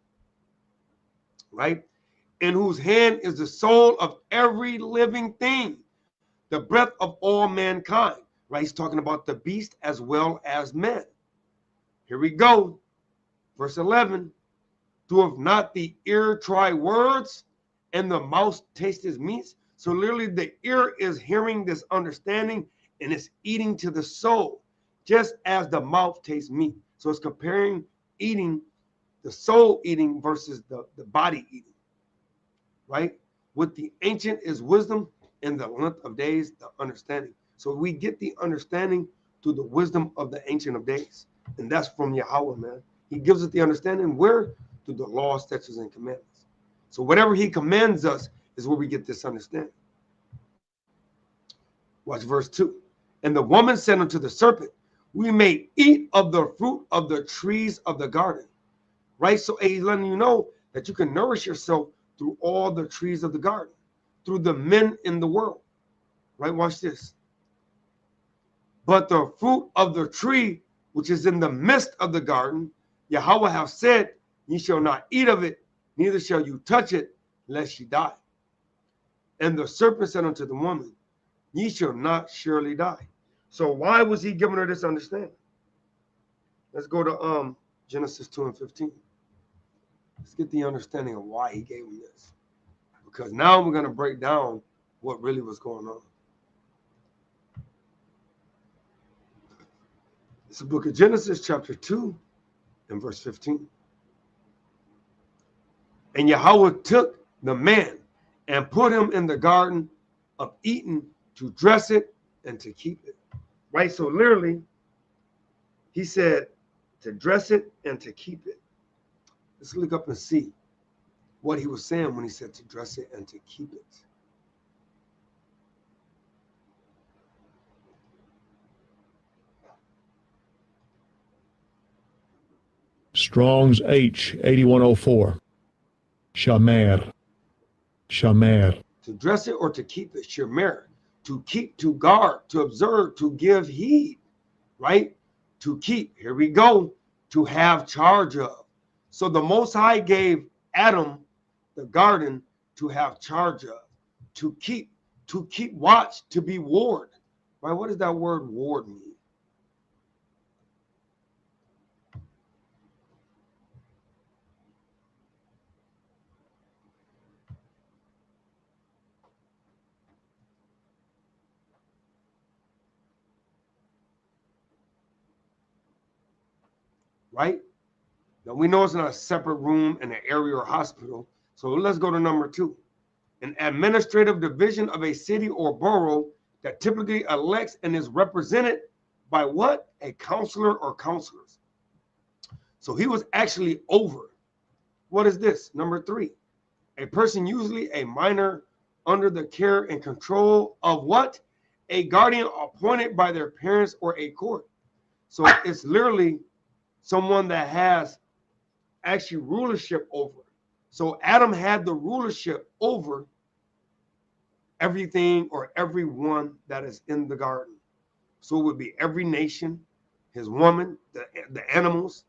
Right? In whose hand is the soul of every living thing, the breath of all mankind. right? He's talking about the beast as well as men. Here we go. Verse 11. Doeth not the ear try words, and the mouth taste his meats? So literally the ear is hearing this understanding, and it's eating to the soul, just as the mouth tastes meat. So it's comparing eating, the soul eating versus the body eating, right? With the ancient is wisdom, and the length of days, the understanding. So we get the understanding through the wisdom of the ancient of days. And that's from Yahweh, man. He gives us the understanding where? Through the law, statutes, and commandments. So whatever he commands us is where we get this understanding. Watch verse 2. And the woman said unto the serpent, we may eat of the fruit of the trees of the garden. Right? So he's letting you know that you can nourish yourself through all the trees of the garden, through the men in the world. Right? Watch this. But the fruit of the tree which is in the midst of the garden, Yahweh hath said, ye shall not eat of it, neither shall you touch it, lest ye die. And the serpent said unto the woman, ye shall not surely die. So why was he giving her this understanding? Let's go to Genesis 2 and 15. Let's get the understanding of why he gave him this. Because now we're going to break down what really was going on. It's the book of Genesis, chapter 2, and verse 15. And Yahweh took the man and put him in the garden of Eden to dress it and to keep it. Right? So literally, he said to dress it and to keep it. Let's look up and see what he was saying when he said to dress it and to keep it. Strong's H 8104. Shamer. Shamer. To dress it or to keep it. Shamer. To keep, to guard, to observe, to give heed. Right? To keep. Here we go. To have charge of. So the Most High gave Adam the garden to have charge of. To keep watch, to be ward. Right? What does that word ward mean? Right? Now we know it's not a separate room in an area or hospital. So let's go to number 2. An administrative division of a city or borough that typically elects and is represented by what? A counselor or counselors. So he was actually over. What is this? Number 3. A person, usually a minor, under the care and control of what? A guardian appointed by their parents or a court. So it's literally someone that has actually rulership over. So Adam had the rulership over everything or everyone that is in the garden. So it would be every nation, his woman, the animals,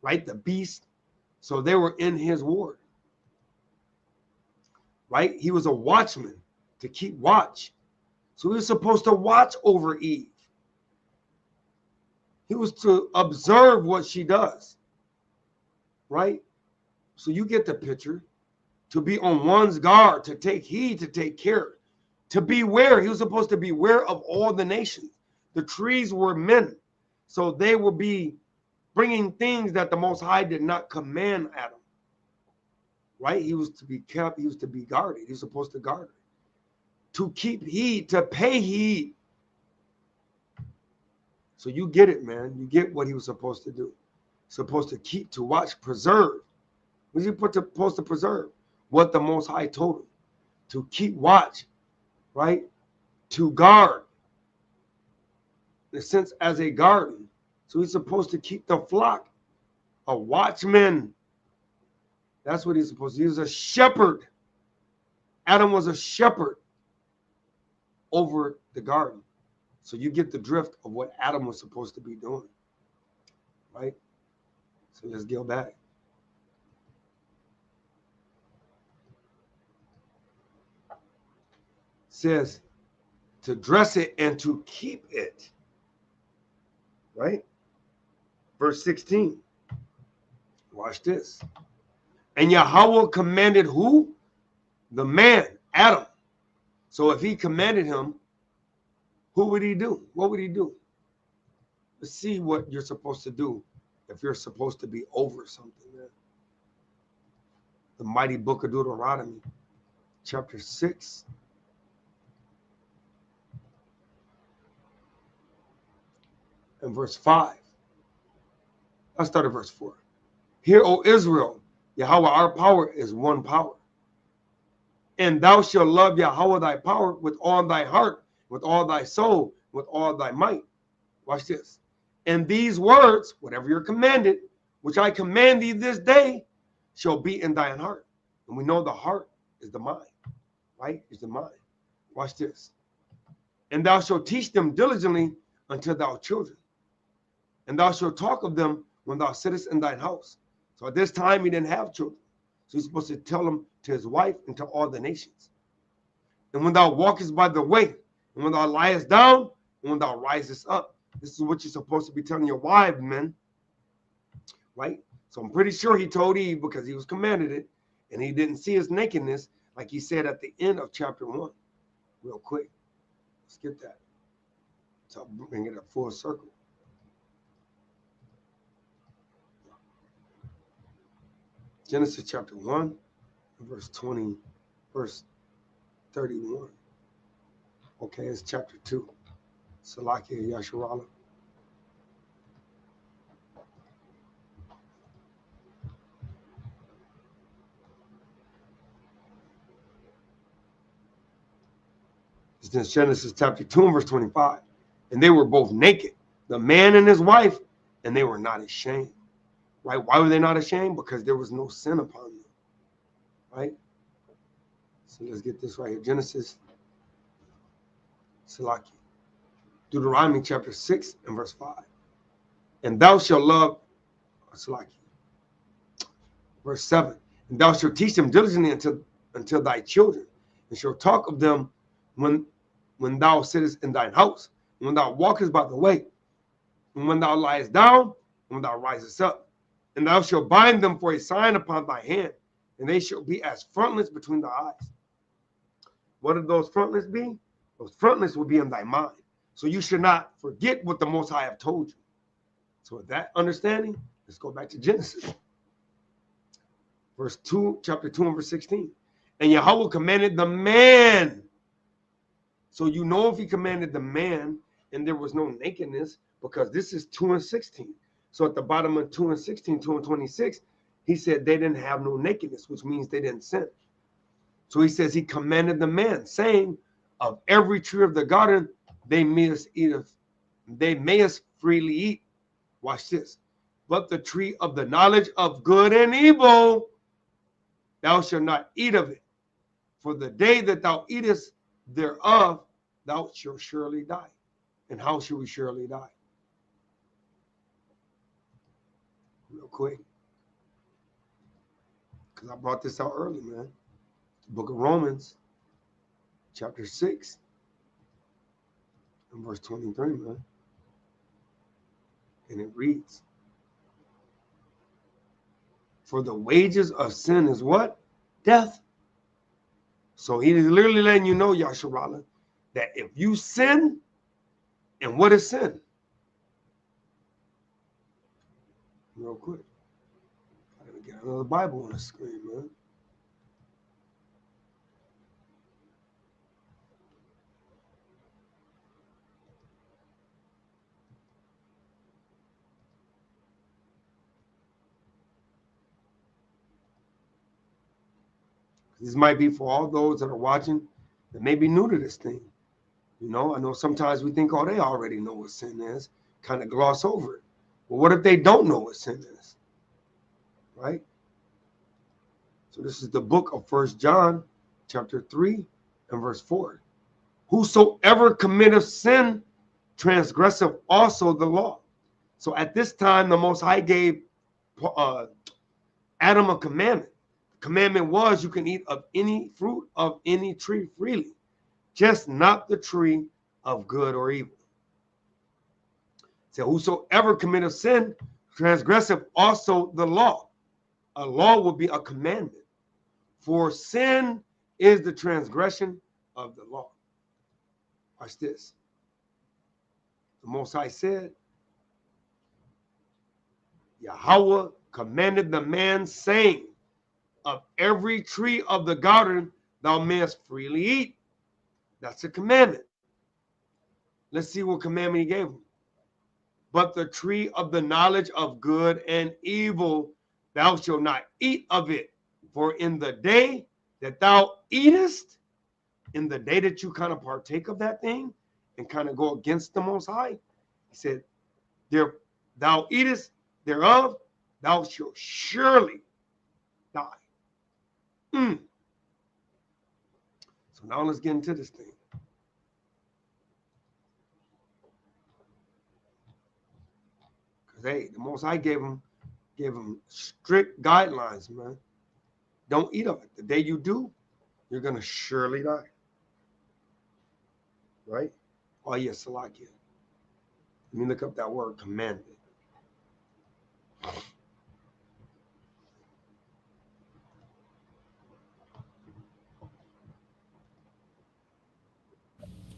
right? The beast. So they were in his ward. Right? He was a watchman to keep watch. So he was supposed to watch over Eve. He was to observe what she does. Right? So you get the picture. To be on one's guard, to take heed, to take care, to beware. He was supposed to beware of all the nations. The trees were men. So they will be bringing things that the Most High did not command Adam. Right? He was to be kept. He was to be guarded. He was supposed to guard it. To keep heed, to pay heed. So you get it, man. You get what he was supposed to do. Supposed to keep, to watch, preserve. What is he supposed to preserve? What the Most High told him. To keep watch, right? To guard. In a sense, as a garden. So he's supposed to keep the flock. A watchman. That's what he's supposed to do. He was a shepherd. Adam was a shepherd over the garden. So you get the drift of what Adam was supposed to be doing. Right? So let's go back. It says to dress it and to keep it. right? Verse 16. Watch this. And Yahweh commanded who? The man, Adam. So if he commanded him, who would he do? What would he do? Let's see what you're supposed to do if you're supposed to be over something, man. The mighty book of Deuteronomy, chapter 6. And verse 5. Let's start at verse 4. Hear, O Israel, Yahweh, our power is one power. And thou shalt love Yahweh thy power with all thy heart, with all thy soul, with all thy might. Watch this. And these words, whatever you're commanded, which I command thee this day, shall be in thine heart. And we know the heart is the mind, right? Is the mind. Watch this. And thou shalt teach them diligently unto thy children. And thou shalt talk of them when thou sittest in thine house. So at this time he didn't have children. So he's supposed to tell them to his wife and to all the nations. And when thou walkest by the way, and when thou liest down, and when thou risest up. This is what you're supposed to be telling your wives, men. Right? So I'm pretty sure he told Eve because he was commanded it, and he didn't see his nakedness like he said at the end of chapter 1. Real quick. Let's get that. So I'll bring it a full circle. Genesis chapter 1, verse 20, verse 31. Okay, it's chapter 2. Salakia Yasharala. It's Genesis chapter 2 and verse 25. And they were both naked, the man and his wife, and they were not ashamed. Right? Why were they not ashamed? Because there was no sin upon them. Right? So let's get this right here. Genesis, Salaki. Deuteronomy chapter 6 and verse 5. And thou shalt love, Salaki. Verse 7. And thou shalt teach them diligently until thy children, and shalt talk of them when thou sittest in thine house, and when thou walkest by the way, and when thou liest down, and when thou risest up. And thou shalt bind them for a sign upon thy hand, and they shall be as frontlets between thy eyes. What would those frontlets be? Those frontlets will be in thy mind. So you should not forget what the Most High have told you. So with that understanding, let's go back to Genesis. Verse 2, chapter 2 and verse 16. And Yahweh commanded the man. So you know if he commanded the man and there was no nakedness, because this is 2 and 16. So at the bottom of 2 and 16, 2 and 26, he said they didn't have no nakedness, which means they didn't sin. So he says he commanded the man, saying, of every tree of the garden they mayest freely eat. Watch this. But the tree of the knowledge of good and evil, thou shalt not eat of it. For the day that thou eatest thereof, thou shalt surely die. And how shall we surely die? Real quick, because I brought this out early, man. The book of Romans, chapter 6, and verse 23, man. And it reads, for the wages of sin is what? Death. So he is literally letting you know, Yasharala, that if you sin, and what is sin? Real quick. I gotta get another Bible on the screen, man. This might be for all those that are watching that may be new to this thing. You know, I know sometimes we think, oh, they already know what sin is, kind of gloss over it. Well, what if they don't know what sin is? Right? So this is the book of 1 John, chapter 3, and verse 4. Whosoever committeth sin transgresseth also the law. So at this time, the Most High gave Adam a commandment. The commandment was you can eat of any fruit of any tree freely, just not the tree of good or evil. So whosoever committeth sin, transgressive also the law. A law will be a commandment. For sin is the transgression of the law. Watch this. The Most High said, Yahweh commanded the man, saying, of every tree of the garden thou mayest freely eat. That's a commandment. Let's see what commandment he gave him. But the tree of the knowledge of good and evil, thou shalt not eat of it. For in the day that thou eatest, in the day that you kind of partake of that thing and kind of go against the Most High, he said, there thou eatest thereof, thou shalt surely die. So now let's get into this thing. Because hey, the Most High gave him strict guidelines, man. Don't eat of it. The day you do, you're gonna surely die. Right? Oh yes, Salakia. Let me look up that word, commanded.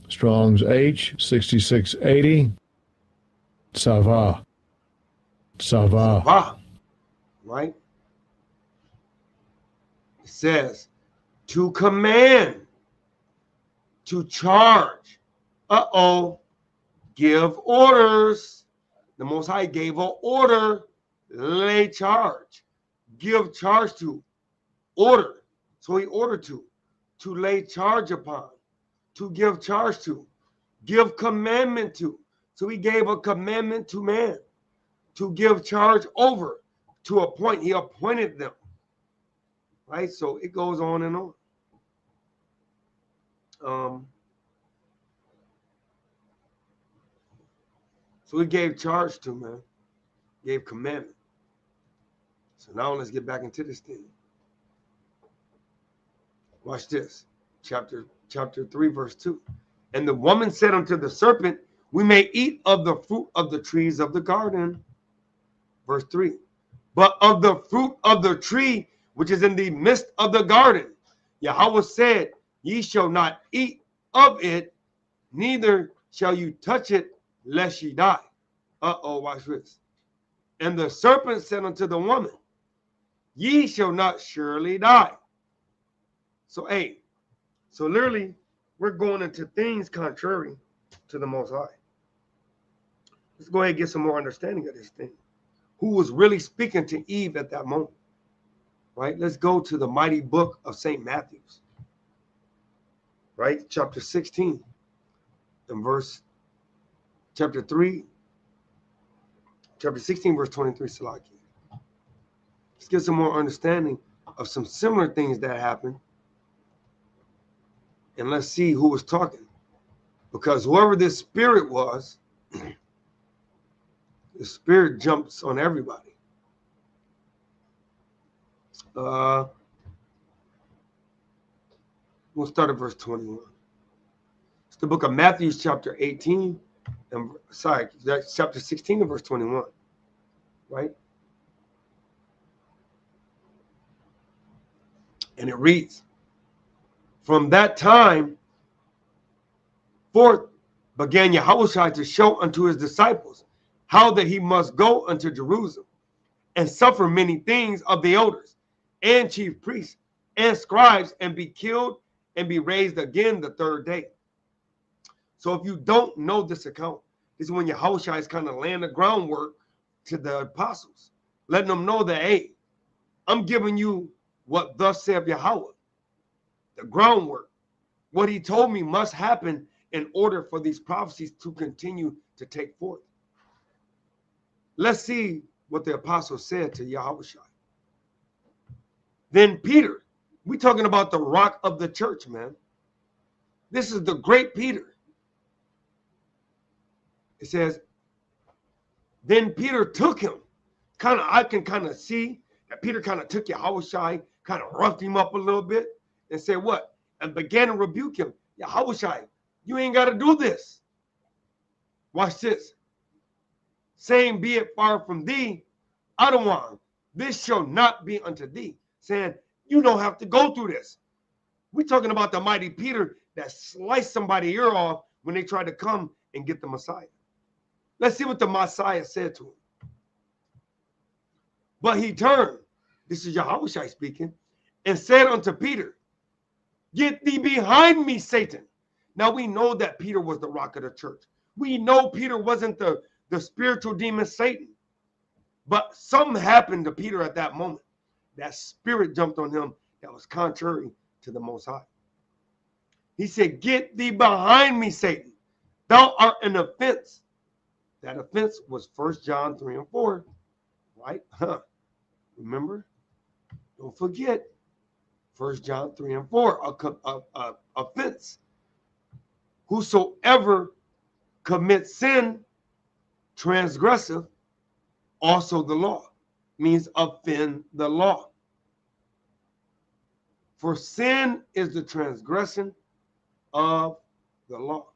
Strong's H 6680. Sava. Sava. Right? It says to command, to charge. Give orders. The Most High gave an order. Lay charge. Give charge to. Order. So he ordered to lay charge upon. To give charge to, give commandment to. So he gave a commandment to man to give charge over, to appoint. He appointed them. Right? So it goes on and on. So he gave charge to, man. Gave commandment. So now let's get back into this thing. Watch this. Chapter 3, verse 2. And the woman said unto the serpent, we may eat of the fruit of the trees of the garden. Verse 3. But of the fruit of the tree which is in the midst of the garden, Yahweh said, ye shall not eat of it, neither shall you touch it, lest ye die. Watch this. And the serpent said unto the woman, ye shall not surely die. So, so literally, we're going into things contrary to the Most High. Let's go ahead and get some more understanding of this thing. Who was really speaking to Eve at that moment? Right? Let's go to the mighty book of St. Matthew's. Right? Chapter 16 and chapter 16, verse 23, Salaki. Let's get some more understanding of some similar things that happened. And let's see who was talking. Because whoever this spirit was, the spirit jumps on everybody. We'll start at verse 21. It's the book of Matthew, chapter 18. That's chapter 16 and verse 21. Right? And it reads, from that time forth began Yahushua to show unto his disciples how that he must go unto Jerusalem and suffer many things of the elders and chief priests and scribes and be killed and be raised again the third day. So if you don't know this account, this is when Yahushua is kind of laying the groundwork to the apostles, letting them know that, hey, I'm giving you what thus saith Yahweh. The groundwork, what he told me must happen in order for these prophecies to continue to take forth. Let's see what the apostle said to Yahushua. Then Peter, we're talking about the rock of the church, man. This is the great Peter. It says, then Peter took him. I can kind of see that Peter kind of took Yahushua, kind of roughed him up a little bit. And said what? And began to rebuke him. Yahushua, you ain't got to do this. Watch this. saying, be it far from thee, Adawan, this shall not be unto thee. Saying, you don't have to go through this. We're talking about the mighty Peter that sliced somebody's ear off when they tried to come and get the Messiah. Let's see what the Messiah said to him. But he turned, this is Yahushua speaking, and said unto Peter, get thee behind me, Satan. Now we know that Peter was the rock of the church. We know Peter wasn't the spiritual demon Satan. But something happened to Peter at that moment. That spirit jumped on him that was contrary to the Most High. He said, get thee behind me, Satan. Thou art an offense. That offense was 1 John 3 and 4. Right? Remember? Don't forget. 1 John 3 and 4. Offense. Whosoever commits sin, transgressive, also the law. Means offend the law. For sin is the transgression of the law.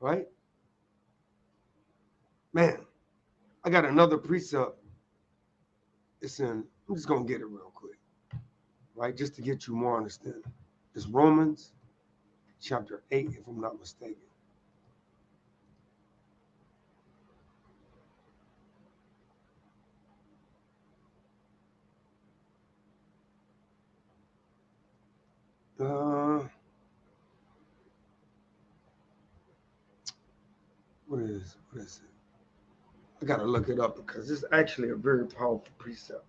Right? Man, I got another precept. It's in, I'm just going to get it real quick. Right? Just to get you more understanding. It's Romans chapter 8, if I'm not mistaken. What is it? I gotta look it up because it's actually a very powerful precept.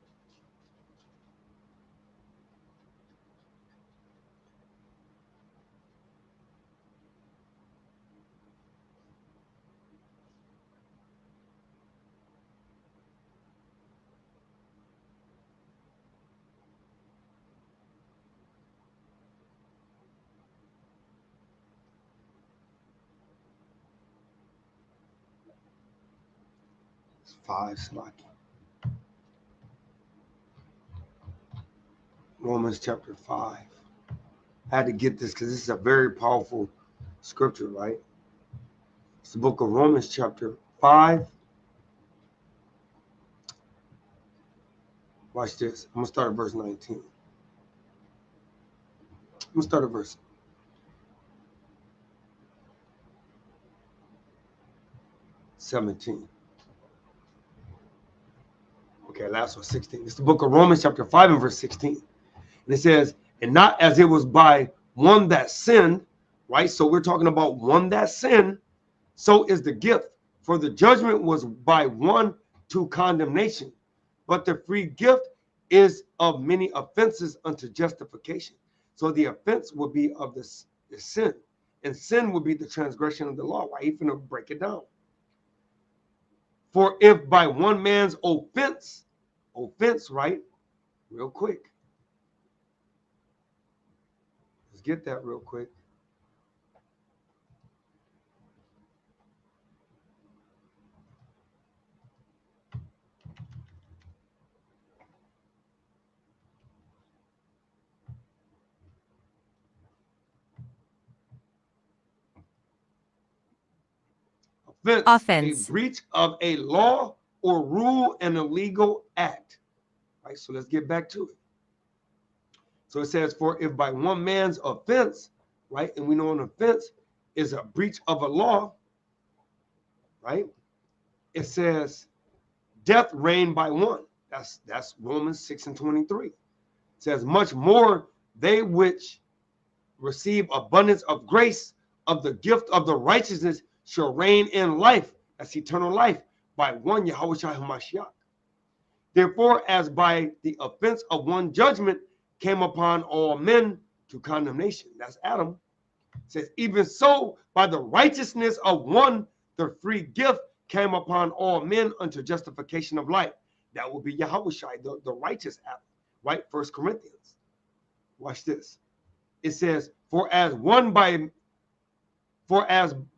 It's 5 Slaki. Romans chapter 5. I had to get this because this is a very powerful scripture, right? It's the book of Romans chapter 5. Watch this. I'm going to start at verse 19. I'm going to start at verse 17. Okay, last one, 16. It's the book of Romans chapter 5 and verse 16. And it says, and not as it was by one that sinned, right? So we're talking about one that sinned, so is the gift. For the judgment was by one to condemnation, but the free gift is of many offenses unto justification. So the offense will be of the sin, and sin will be the transgression of the law. Why? He's going to break it down. For if by one man's offense, right? Real quick. Let's get that real quick. Offense. A breach of a law or rule and a legal act. Right, so let's get back to it. So it says, for if by one man's offense, right, and we know an offense is a breach of a law, right? It says death reigned by one. That's Romans 6 and 23. It says, much more they which receive abundance of grace of the gift of the righteousness shall reign in life, that's eternal life, by one Yahushua HaMashiach. Therefore, as by the offense of one judgment came upon all men to condemnation, that's Adam, it says, even so by the righteousness of one, the free gift came upon all men unto justification of life. That will be Yahushua, the righteous Adam, right? 1 Corinthians. Watch this. It says, for as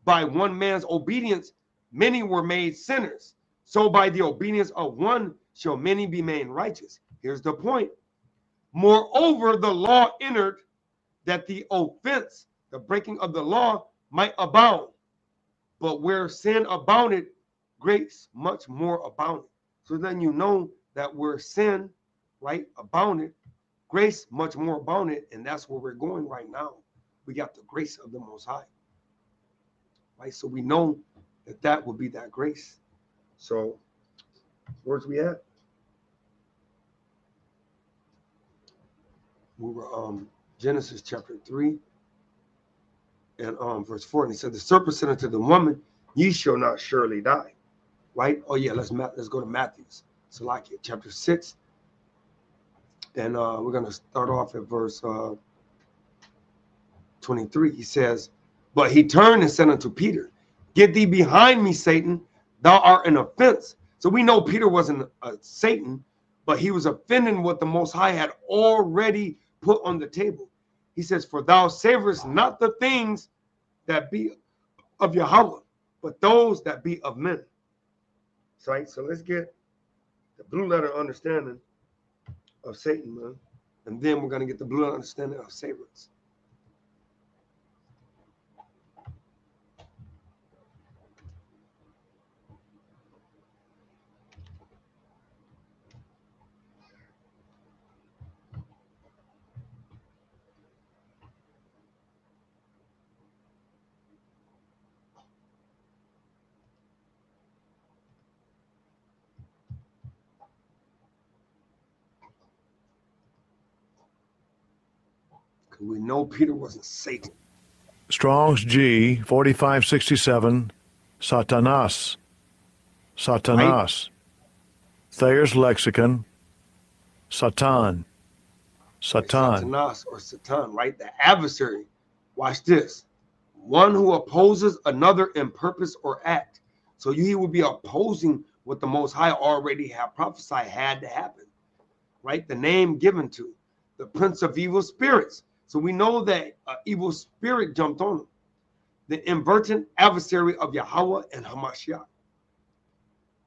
by one man's obedience many were made sinners, so by the obedience of one shall many be made righteous. Here's the point. Moreover, the law entered that the offense, the breaking of the law, might abound. But where sin abounded, grace much more abounded. So then you know that where sin, right, abounded, grace much more abounded, and that's where we're going right now. We got the grace of the Most High, right? So we know that that will be that grace. So where's we at? We were Genesis chapter 3 and verse 4, and he said, the serpent said unto the woman, ye shall not surely die. Right? Oh yeah, let's go to Matthew's. Salakia, chapter 6. And we're going to start off at verse 23. He says, but he turned and said unto Peter, get thee behind me, Satan, thou art an offense. So we know Peter wasn't Satan, but he was offending what the Most High had already put on the table. He says, for thou savorest not the things that be of Yahweh, but those that be of men. So, right, so let's get the blue letter understanding of Satan, man. And then we're going to get the blue letter understanding of savorers. We know Peter wasn't Satan. Strong's G 4567, Satanas. Satanas. Right. Thayer's Lexicon, Satan. Satan. Satanas or Satan, right? The adversary. Watch this. One who opposes another in purpose or act. So he will be opposing what the Most High already had prophesied had to happen. Right? The name given to the prince of evil spirits. So we know that an evil spirit jumped on him. The inverted adversary of Yahweh and Hamashiach.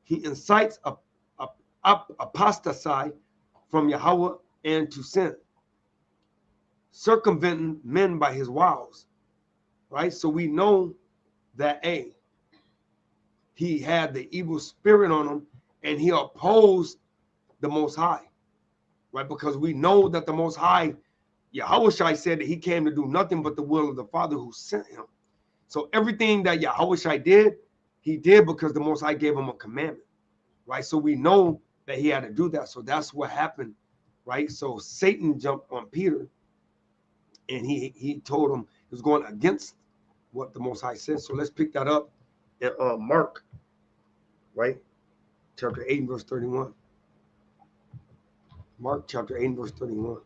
He incites apostasy from Yahweh and to sin, circumventing men by his wiles. Right? So we know that he had the evil spirit on him and he opposed the Most High. Right? Because we know that the Most High, Yahushai, said that he came to do nothing but the will of the Father who sent him. So everything that Yahushai did, he did because the Most High gave him a commandment. Right? So we know that he had to do that. So that's what happened. Right? So Satan jumped on Peter and he told him he was going against what the Most High said. So let's pick that up in Mark, right? Chapter 8 and verse 31. Mark chapter 8 and verse 31.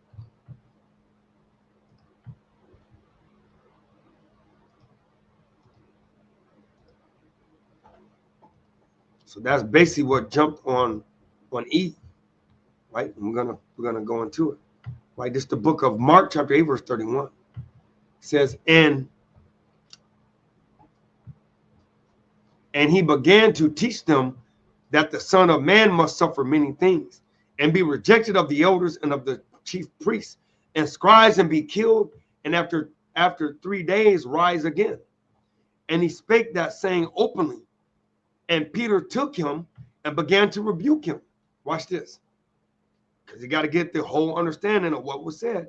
So that's basically what jumped on Eve, right? And we're gonna go into it, right? This is the book of Mark, chapter 8, verse 31. It says, and he began to teach them that the Son of Man must suffer many things, and be rejected of the elders and of the chief priests and scribes, and be killed, and after 3 days rise again. And he spake that saying openly. And Peter took him and began to rebuke him. Watch this. Because you got to get the whole understanding of what was said.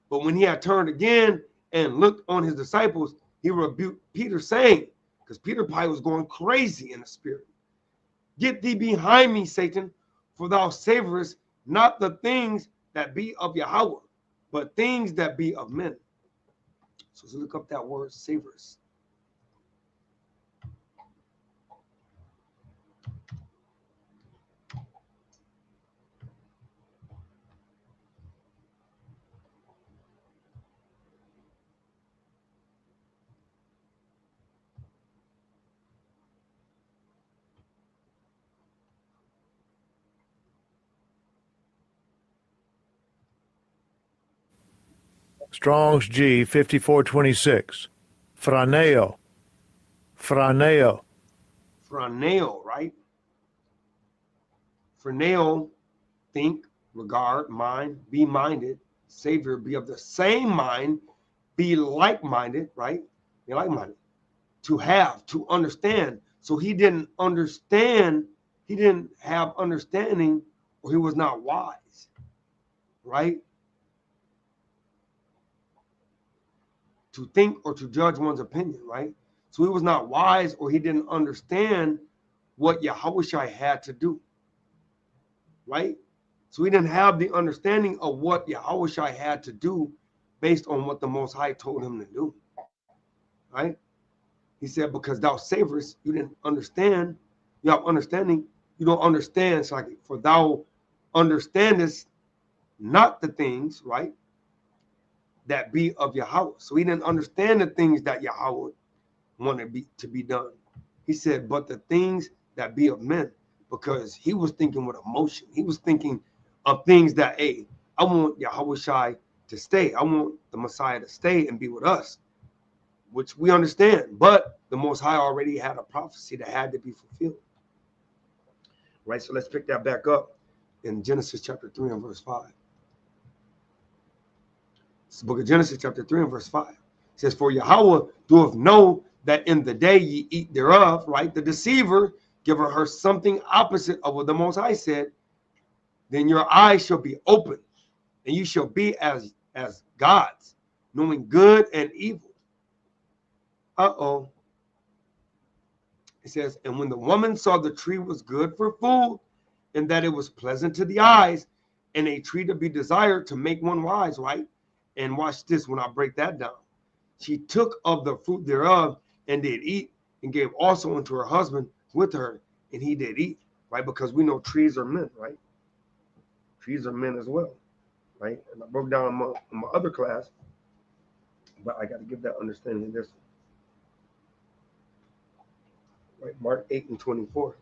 But when he had turned again and looked on his disciples, he rebuked Peter, saying, because Peter probably was going crazy in the spirit, get thee behind me, Satan, for thou savorest not the things that be of Yahweh, but things that be of men. So let's look up that word, savorest. Strong's G 5426. Phraneo. Phraneo. Phraneo, right? Phraneo, think, regard, mind, be minded, Savior, be of the same mind, be like-minded, right? Be like-minded. To have, to understand, So he didn't understand, he didn't have understanding, or he was not wise, right? To think or to judge one's opinion, right? So he was not wise, or he didn't understand what Yahushua had to do, right? So he didn't have the understanding of what Yahushua had to do based on what the Most High told him to do, right? He said, because thou savorest, you didn't understand. You have understanding. You don't understand. It's like, for thou understandest not the things, right, that be of Yahweh. So he didn't understand the things that Yahweh wanted to be done. He said, but the things that be of men, because he was thinking with emotion. He was thinking of things that, hey, I want Yahushua to stay. I want the Messiah to stay and be with us, which we understand. But the Most High already had a prophecy that had to be fulfilled. Right, so let's pick that back up in Genesis chapter 3 and verse 5. It's the book of Genesis chapter 3 and verse 5. It says, for Yahweh doeth know that in the day ye eat thereof, right, the deceiver giveth her something opposite of what the Most High said, then your eyes shall be open, and you shall be as gods, knowing good and evil. It says, and when the woman saw the tree was good for food, and that it was pleasant to the eyes, and a tree to be desired to make one wise, right? And watch this when I break that down. She took of the fruit thereof and did eat, and gave also unto her husband with her, and he did eat, right? Because we know trees are men, right? Trees are men as well, right? And I broke down in my other class, but I got to give that understanding in this one. Right, Mark 8 and 24.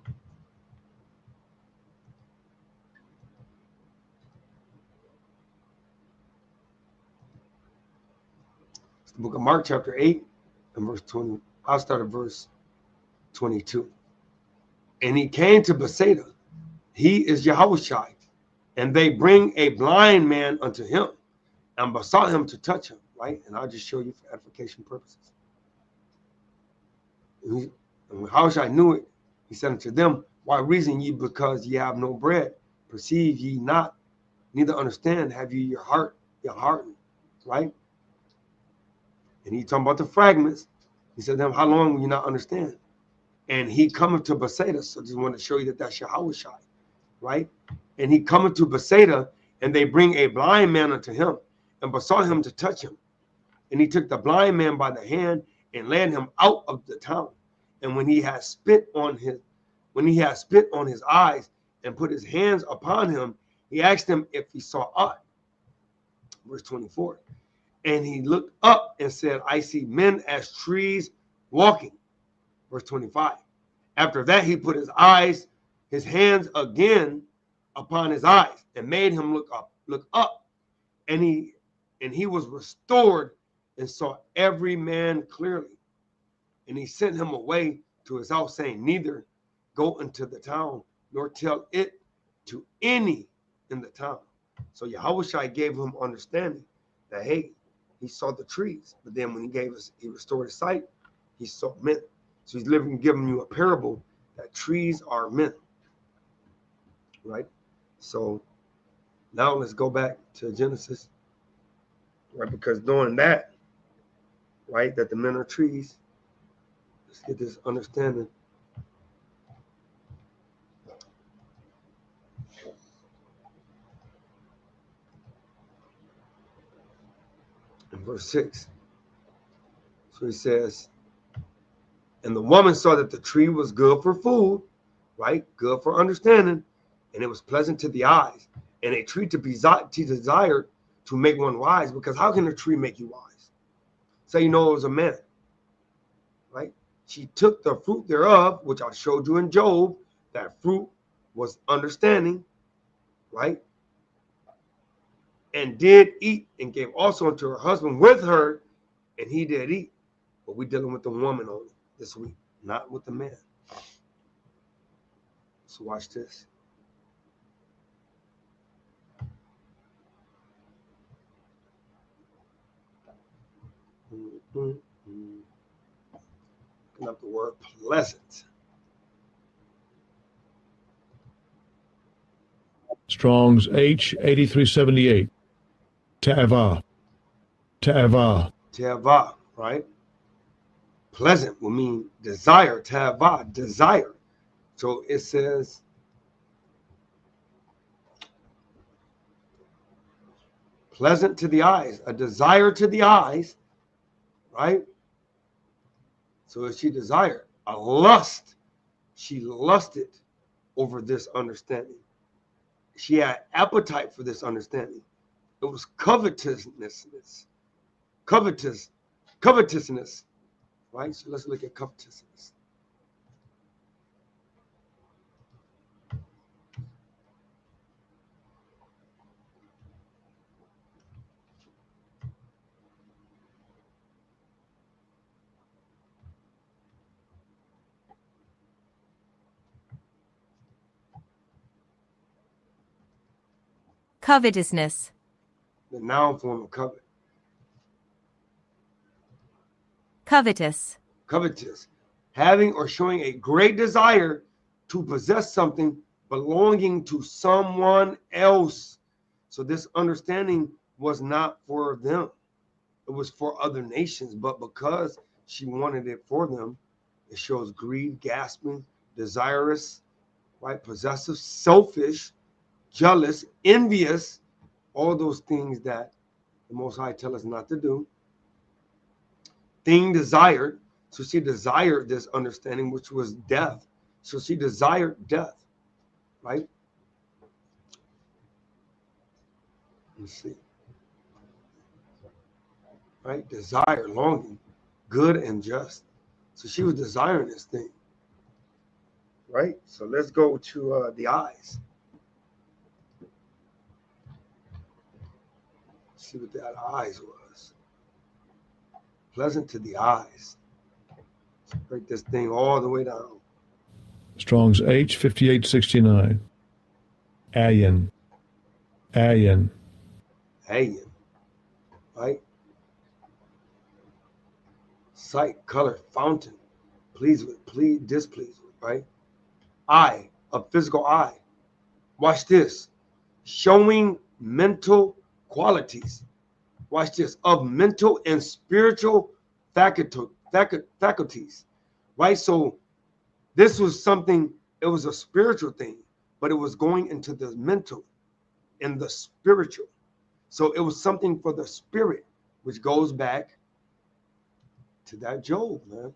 It's the book of Mark chapter 8 and verse 20. I'll start at verse 22. And he came to Bethsaida. He is Yahushua. And they bring a blind man unto him and besought him to touch him, right? And I'll just show you for edification purposes. And Yahushua knew it. He said unto them, why reason ye because ye have no bread? Perceive ye not, neither understand, have ye your heart hardened, right? And he talking about the fragments. He said to them, how long will you not understand? And he cometh to Bethsaida. So just want to show you that that's Yahushua, right? And he cometh to Bethsaida, and they bring a blind man unto him and besought him to touch him. And he took the blind man by the hand and led him out of the town. And when he had spit on his eyes and put his hands upon him, he asked him if he saw aught. Verse 24. And he looked up and said, I see men as trees walking. Verse 25. After that, he put his hands again upon his eyes and made him look up. And he was restored and saw every man clearly. And he sent him away to his house, saying, neither go into the town, nor tell it to any in the town. So Yahushua gave him understanding that, hey, he saw the trees, but then when he restored his sight, he saw men. So he's giving you a parable that trees are men, right? So now let's go back to Genesis, right? Because knowing that, right, that the men are trees, let's get this understanding. In verse 6, so he says, and the woman saw that the tree was good for food, right? Good for understanding, and it was pleasant to the eyes, and a tree to be desired to make one wise, because how can a tree make you wise? Say, you know, it was a man, right? She took the fruit thereof, which I showed you in Job, that fruit was understanding, right? And did eat, and gave also unto her husband with her, and he did eat. But we're dealing with the woman only this week, not with the man. So watch this. Looking up the word pleasant. Strong's H 8378. Ta'ava. Ta'ava. Teva, right? Pleasant will mean desire. Teva, desire. So it says, pleasant to the eyes, a desire to the eyes, right? So she desired a lust. She lusted over this understanding. She had appetite for this understanding. It was covetousness. Covetousness, right? So let's look at covetousness. Covetousness. The noun form of covet. Covetous. Covetous. Having or showing a great desire to possess something belonging to someone else. So this understanding was not for them. It was for other nations. But because she wanted it for them, it shows greed, grasping, desirous, right? Possessive, selfish, jealous, envious, all those things that the Most High tell us not to do. Thing desired. So she desired this understanding, which was death. So she desired death, right? Let's see. Right? Desire, longing, good and just. So she was desiring this thing, right? So let's go to the eyes. See what that eyes was. Pleasant to the eyes. Let's break this thing all the way down. Strong's H 5869. Ayin. Ayin. Ayin. Right? Sight, color, fountain. Pleased with, displeased with, right? Eye, a physical eye. Watch this. Showing mental qualities. Watch this. Of mental and spiritual faculties. Right? So this was something, it was a spiritual thing, but it was going into the mental and the spiritual. So it was something for the spirit, which goes back to that Job, man.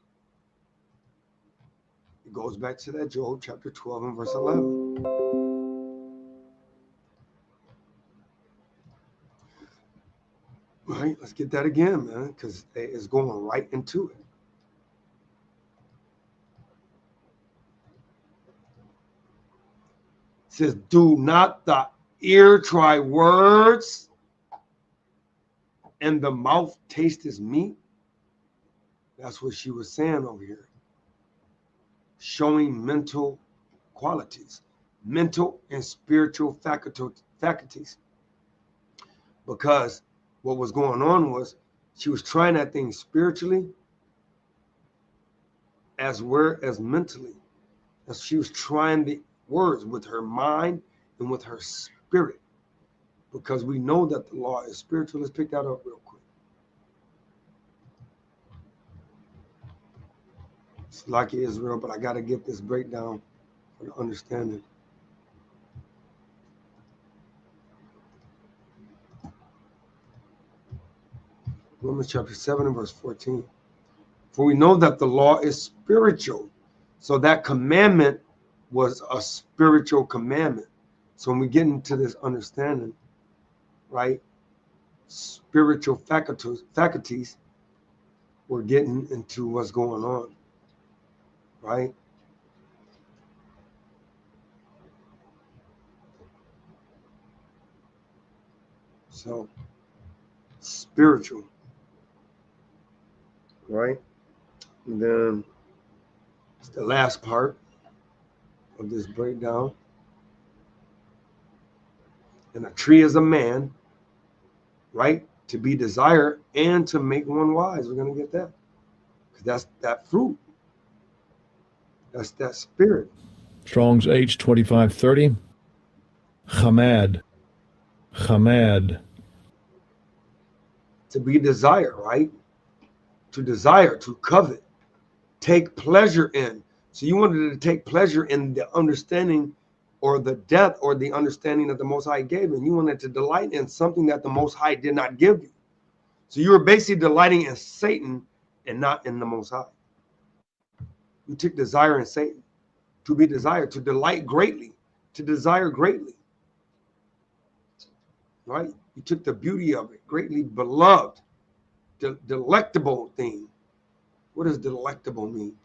It goes back to that Job chapter 12 and verse 11. Right, let's get that again, man, because it's going right into it. It says, do not the ear try words and the mouth taste his meat? That's what she was saying over here. Showing mental qualities, mental and spiritual faculties. Because what was going on was she was trying that thing spiritually as well as mentally. And she was trying the words with her mind and with her spirit. Because we know that the law is spiritual. Let's pick that up real quick. It's like Israel, but I got to get this breakdown for the understanding. Romans chapter 7 and verse 14. For we know that the law is spiritual. So that commandment was a spiritual commandment. So when we get into this understanding, right, spiritual faculties, we're getting into what's going on, right? So spiritual. Right? And then it's the last part of this breakdown. And a tree is a man, right? To be desired and to make one wise. We're going to get that. Because that's that fruit. That's that spirit. Strong's H 2530. Chamad. Chamad. To be desire, right? To desire, to covet, take pleasure in. So you wanted to take pleasure in the understanding or the depth or the understanding that the Most High gave, and you wanted to delight in something that the Most High did not give you. So you were basically delighting in Satan and not in the Most High. You took desire in Satan, to be desired, to delight greatly, to desire greatly, right? You took the beauty of it, greatly beloved, delectable thing. What does delectable mean?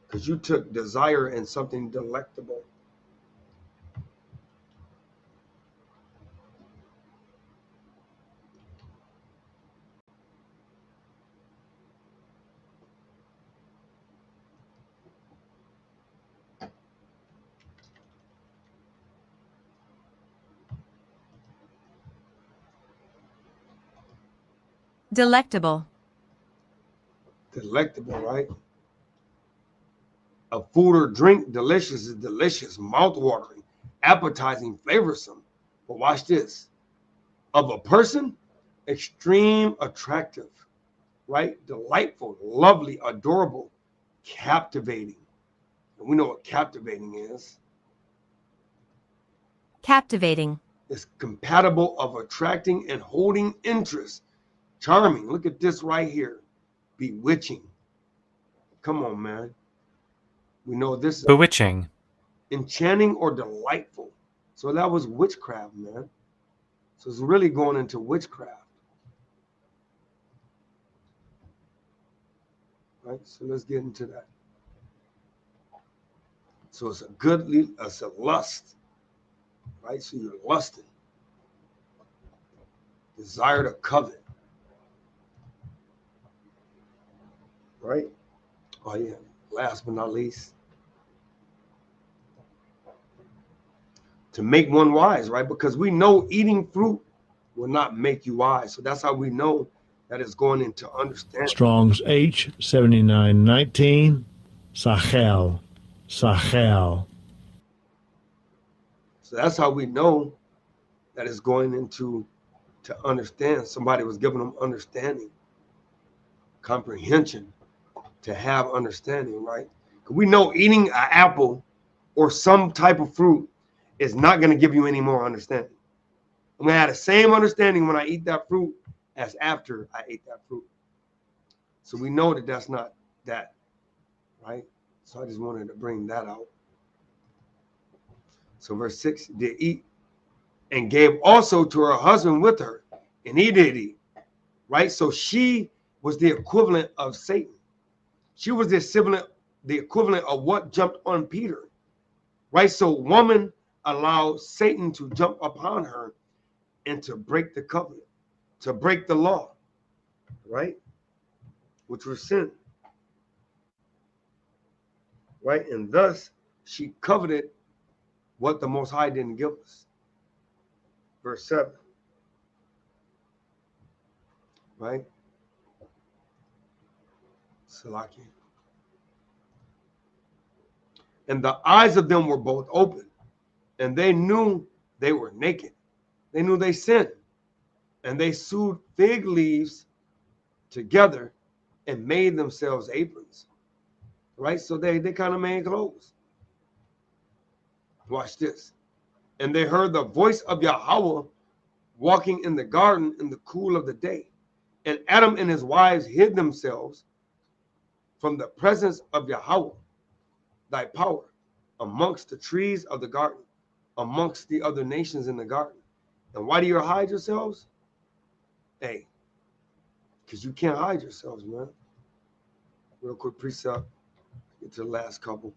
Because you took desire in something delectable. Delectable. Delectable, right? A food or drink, delicious is delicious, mouth-watering, appetizing, flavorsome. But watch this. Of a person, extreme, attractive, right? Delightful, lovely, adorable, captivating. And we know what captivating is. Captivating. It's compatible of attracting and holding interest. Charming. Look at this right here. Bewitching. Come on, man. We know this is Bewitching. enchanting or delightful. So that was witchcraft, man. So it's really going into witchcraft. Right? So let's get into that. So it's a lust. Right? So you're lusting. Desire to covet. Right? Oh yeah. Last but not least, to make one wise, right? Because we know eating fruit will not make you wise. So that's how we know that it's going into understanding. Strong's H 7919. Sachel. Sachel. So that's how we know that it's going into to understand. Somebody was giving them understanding, comprehension, to have understanding, right? Because we know eating an apple or some type of fruit is not going to give you any more understanding. I'm going to have the same understanding when I eat that fruit as after I ate that fruit. So we know that that's not that, right? So I just wanted to bring that out. So verse 6, did eat and gave also to her husband with her, and he did eat, right? So she was the equivalent of Satan. She was the equivalent of what jumped on Peter, right? So woman allowed Satan to jump upon her and to break the covenant, to break the law, right? Which was sin, right? And thus she coveted what the Most High didn't give us. Verse 7, right? Salaki. And the eyes of them were both open, and they knew they were naked. They knew they sinned, and they sewed fig leaves together and made themselves aprons, right? So they kind of made clothes. Watch this. And they heard the voice of Yahweh walking in the garden in the cool of the day. And Adam and his wives hid themselves from the presence of Yahweh, thy power, amongst the trees of the garden, amongst the other nations in the garden. And why do you hide yourselves? Hey, because you can't hide yourselves, man. Real quick precept, get to the last couple.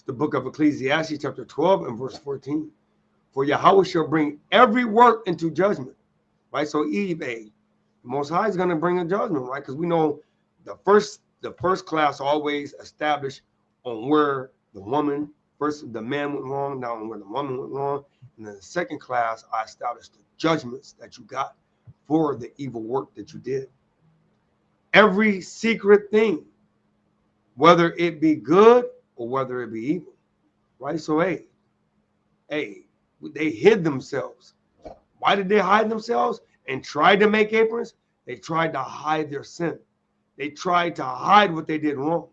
The book of Ecclesiastes, chapter 12 and verse 14. For Yahweh shall bring every work into judgment, right? So Eve, the Most High is going to bring a judgment, right? Because we know the first class always established on where the woman First, the man went wrong, now where the woman went wrong. And then the second class, I established the judgments that you got for the evil work that you did. Every secret thing, whether it be good or whether it be evil, right? So, hey, they hid themselves. Why did they hide themselves and tried to make aprons? They tried to hide their sin. They tried to hide what they did wrong.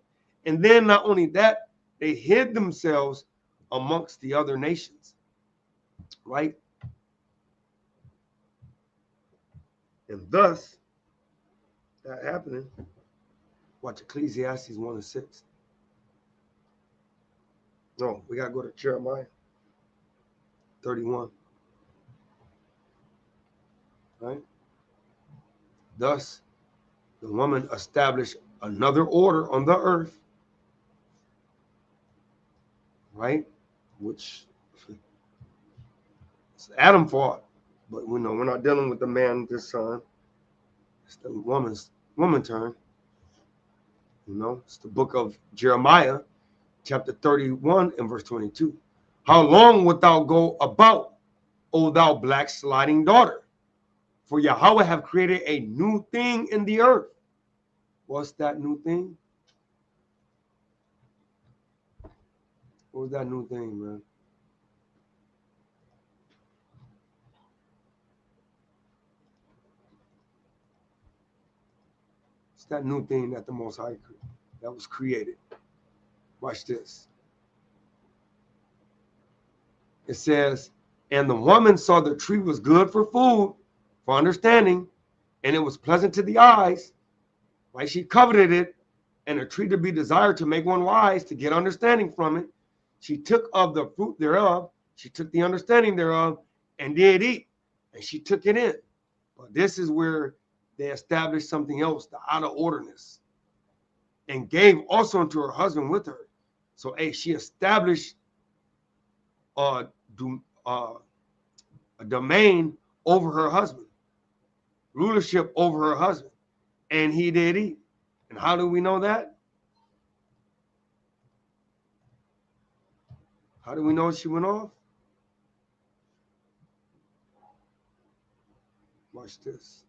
And then not only that, they hid themselves amongst the other nations, right? And thus, that happening, watch Ecclesiastes 1:6. No, we got to go to Jeremiah 31. Right? Thus, the woman established another order on the earth, right? Which Adam fought, but we know we're not dealing with the man, this son. It's the woman turn. You know, it's the book of Jeremiah, chapter 31 and verse 22. How long wilt thou go about, O thou black sliding daughter? For Yahweh have created a new thing in the earth. What's that new thing? What's that new thing, man? It's that new thing that the Most High that was created. Watch this. It says, and the woman saw the tree was good for food, for understanding, and it was pleasant to the eyes. Right? She coveted it, and a tree to be desired to make one wise, to get understanding from it. She took of the fruit thereof, she took the understanding thereof, and did eat, and she took it in. But this is where they established something else, the out of orderness, and gave also unto her husband with her. So, she established a domain over her husband, rulership over her husband, and he did eat. And how do we know that? How do we know she went off? Watch this.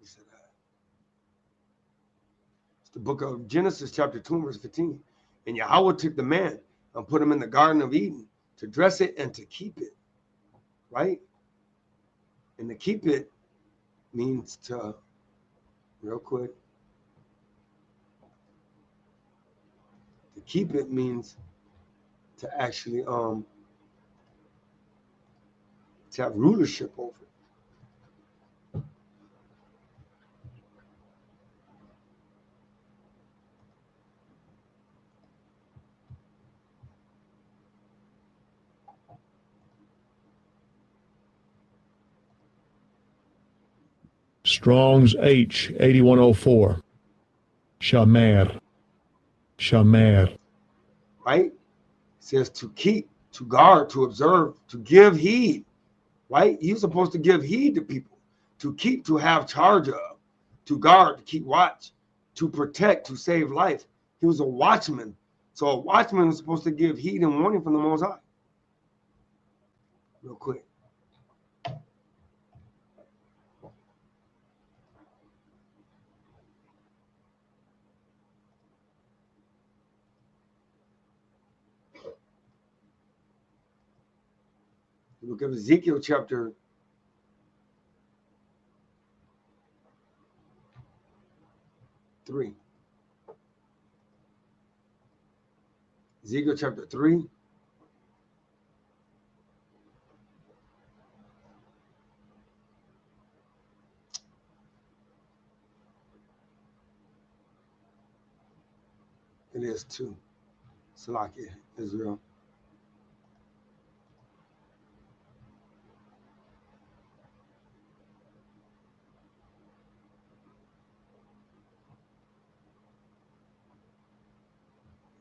It's the book of Genesis, chapter 2, verse 15. And Yahweh took the man and put him in the Garden of Eden to dress it and to keep it. Right? And to keep it means to, real quick, to keep it means to actually to have rulership over it. Strong's H 8104. Shamer. Shamer. Right? It says to keep, to guard, to observe, to give heed. Right? You're supposed to give heed to people, to keep, to have charge of, to guard, to keep watch, to protect, to save life. He was a watchman. So a watchman was supposed to give heed and warning from the Most High. Real quick. Look at Ezekiel chapter 3. Ezekiel chapter 3. It is 2. Salakia, Israel.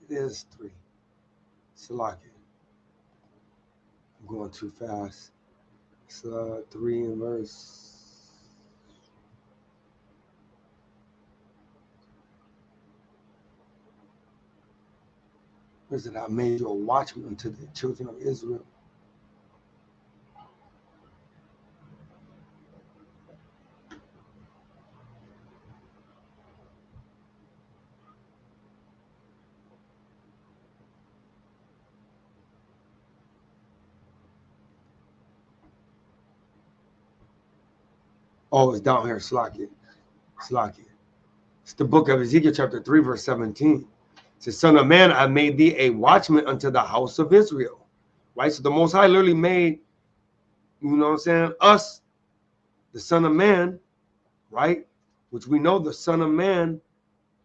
It is 3. Salakia. I'm going too fast. It's 3 in verse Is that I made you a watchman unto the children of Israel. Oh, it's down here, Slakia. Slakia. It's the book of Ezekiel, chapter 3, verse 17. It says, Son of man, I made thee a watchman unto the house of Israel. Right? So the Most High literally made, you know what I'm saying, us, the Son of Man, right? Which we know the Son of Man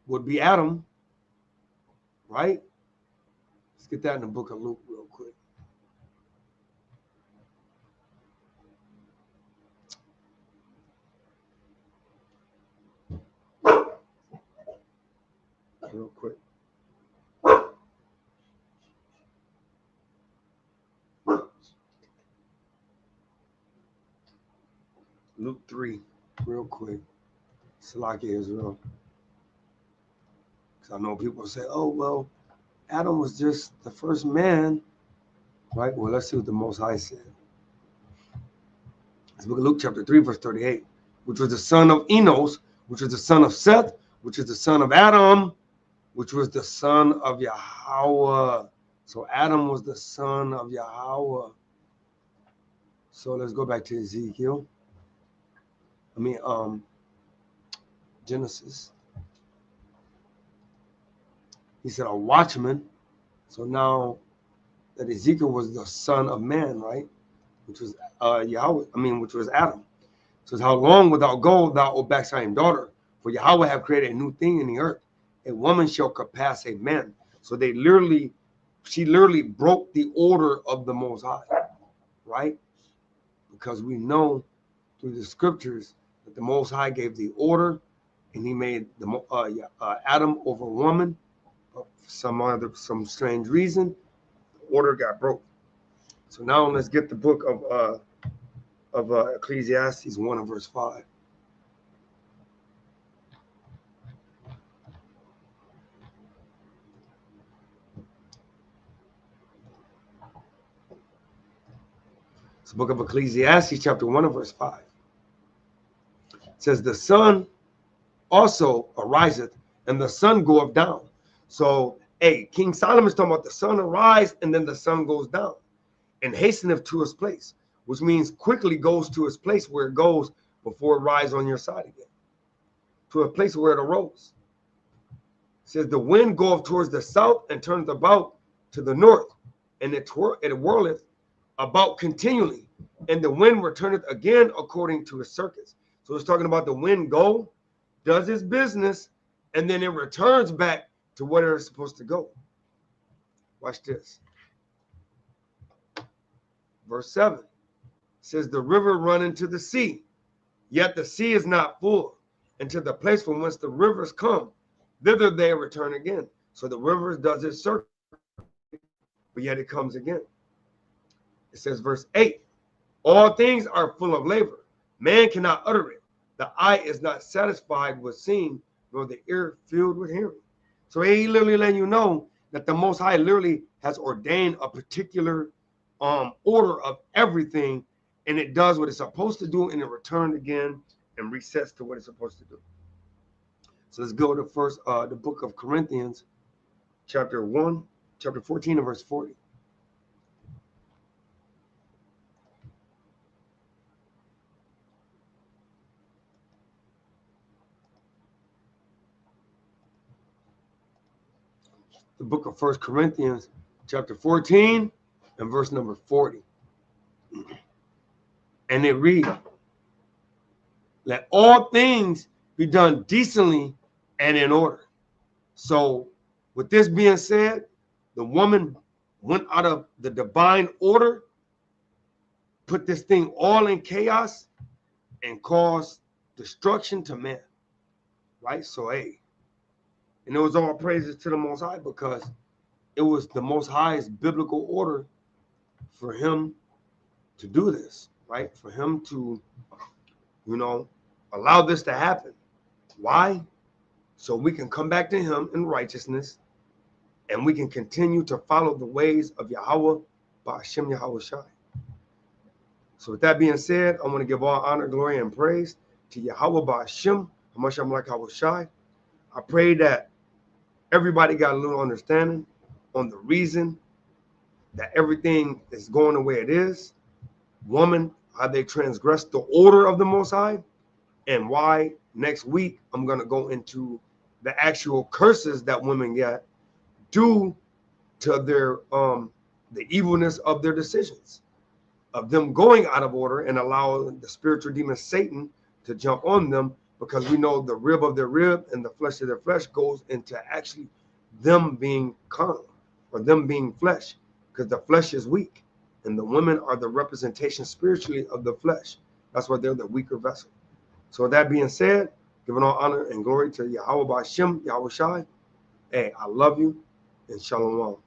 would be Adam, right? Let's get that in the book of Luke real quick. Real quick. Luke 3, real quick. Salakia Israel. Because I know people say, oh, well, Adam was just the first man, right? Well, let's see what the Most High said. Let's look at Luke chapter 3, verse 38, which was the son of Enos, which was the son of Seth, which is the son of Adam, which was the son of Yahweh. So Adam was the son of Yahweh. So let's go back to Ezekiel. Genesis. He said a watchman. So now that Ezekiel was the son of man, right? Which was Yahweh, which was Adam. So it's how long without gold thou, O backsliding daughter, for Yahweh have created a new thing in the earth. A woman shall surpass a man. So she literally broke the order of the Most High, right? Because we know through the scriptures that the Most High gave the order, and he made the Adam over woman. But for some strange reason, the order got broke. So now let's get the book of Ecclesiastes 1 and verse 5. It's the book of Ecclesiastes, chapter 1 and verse 5. It says, the sun also ariseth, and the sun goeth down. So, King Solomon's talking about the sun arise, and then the sun goes down, and hasteneth to its place, which means quickly goes to its place where it goes before it rises on your side again, to a place where it arose. It says, the wind goeth towards the south and turneth about to the north, and it whirleth about continually, and the wind returneth again according to his circuits. So it's talking about the wind does its business, and then it returns back to where it's supposed to go. Watch this. Verse 7 says, the river run into the sea, yet the sea is not full, and to the place from whence the rivers come, thither they return again. So the river does its circuit, but yet it comes again. It says, verse 8, all things are full of labor. Man cannot utter it. The eye is not satisfied with seeing, nor the ear filled with hearing. So he literally letting you know that the Most High literally has ordained a particular order of everything, and it does what it's supposed to do, and it returns again and resets to what it's supposed to do. So let's go to first the book of Corinthians, chapter 14 and verse 40. The book of 1 Corinthians, chapter 14 and verse number 40. And it reads, let all things be done decently and in order. So with this being said, the woman went out of the divine order, put this thing all in chaos, and caused destruction to man. Right? So, and it was all praises to the Most High, because it was the Most High's biblical order for him to do this, right? For him to, allow this to happen. Why? So we can come back to him in righteousness and we can continue to follow the ways of Yahweh, Ba'ashem Yahweh Shai. So with that being said, I want to give all honor, glory, and praise to Yahweh Ba'ashem, Hamashiach Malak Yahweh Shai. I pray that everybody got a little understanding on the reason that everything is going the way it is. Woman, how they transgressed the order of the Most High, and why next week I'm going to go into the actual curses that women get due to their the evilness of their decisions, of them going out of order and allowing the spiritual demon Satan to jump on them, because we know the rib of their rib and the flesh of their flesh goes into actually them being carnal or them being flesh, because the flesh is weak and the women are the representation spiritually of the flesh. That's why they're the weaker vessel. So with that being said, giving all honor and glory to Yahweh Ba'ashem, Yahweh Shai. Hey, I love you and shalom.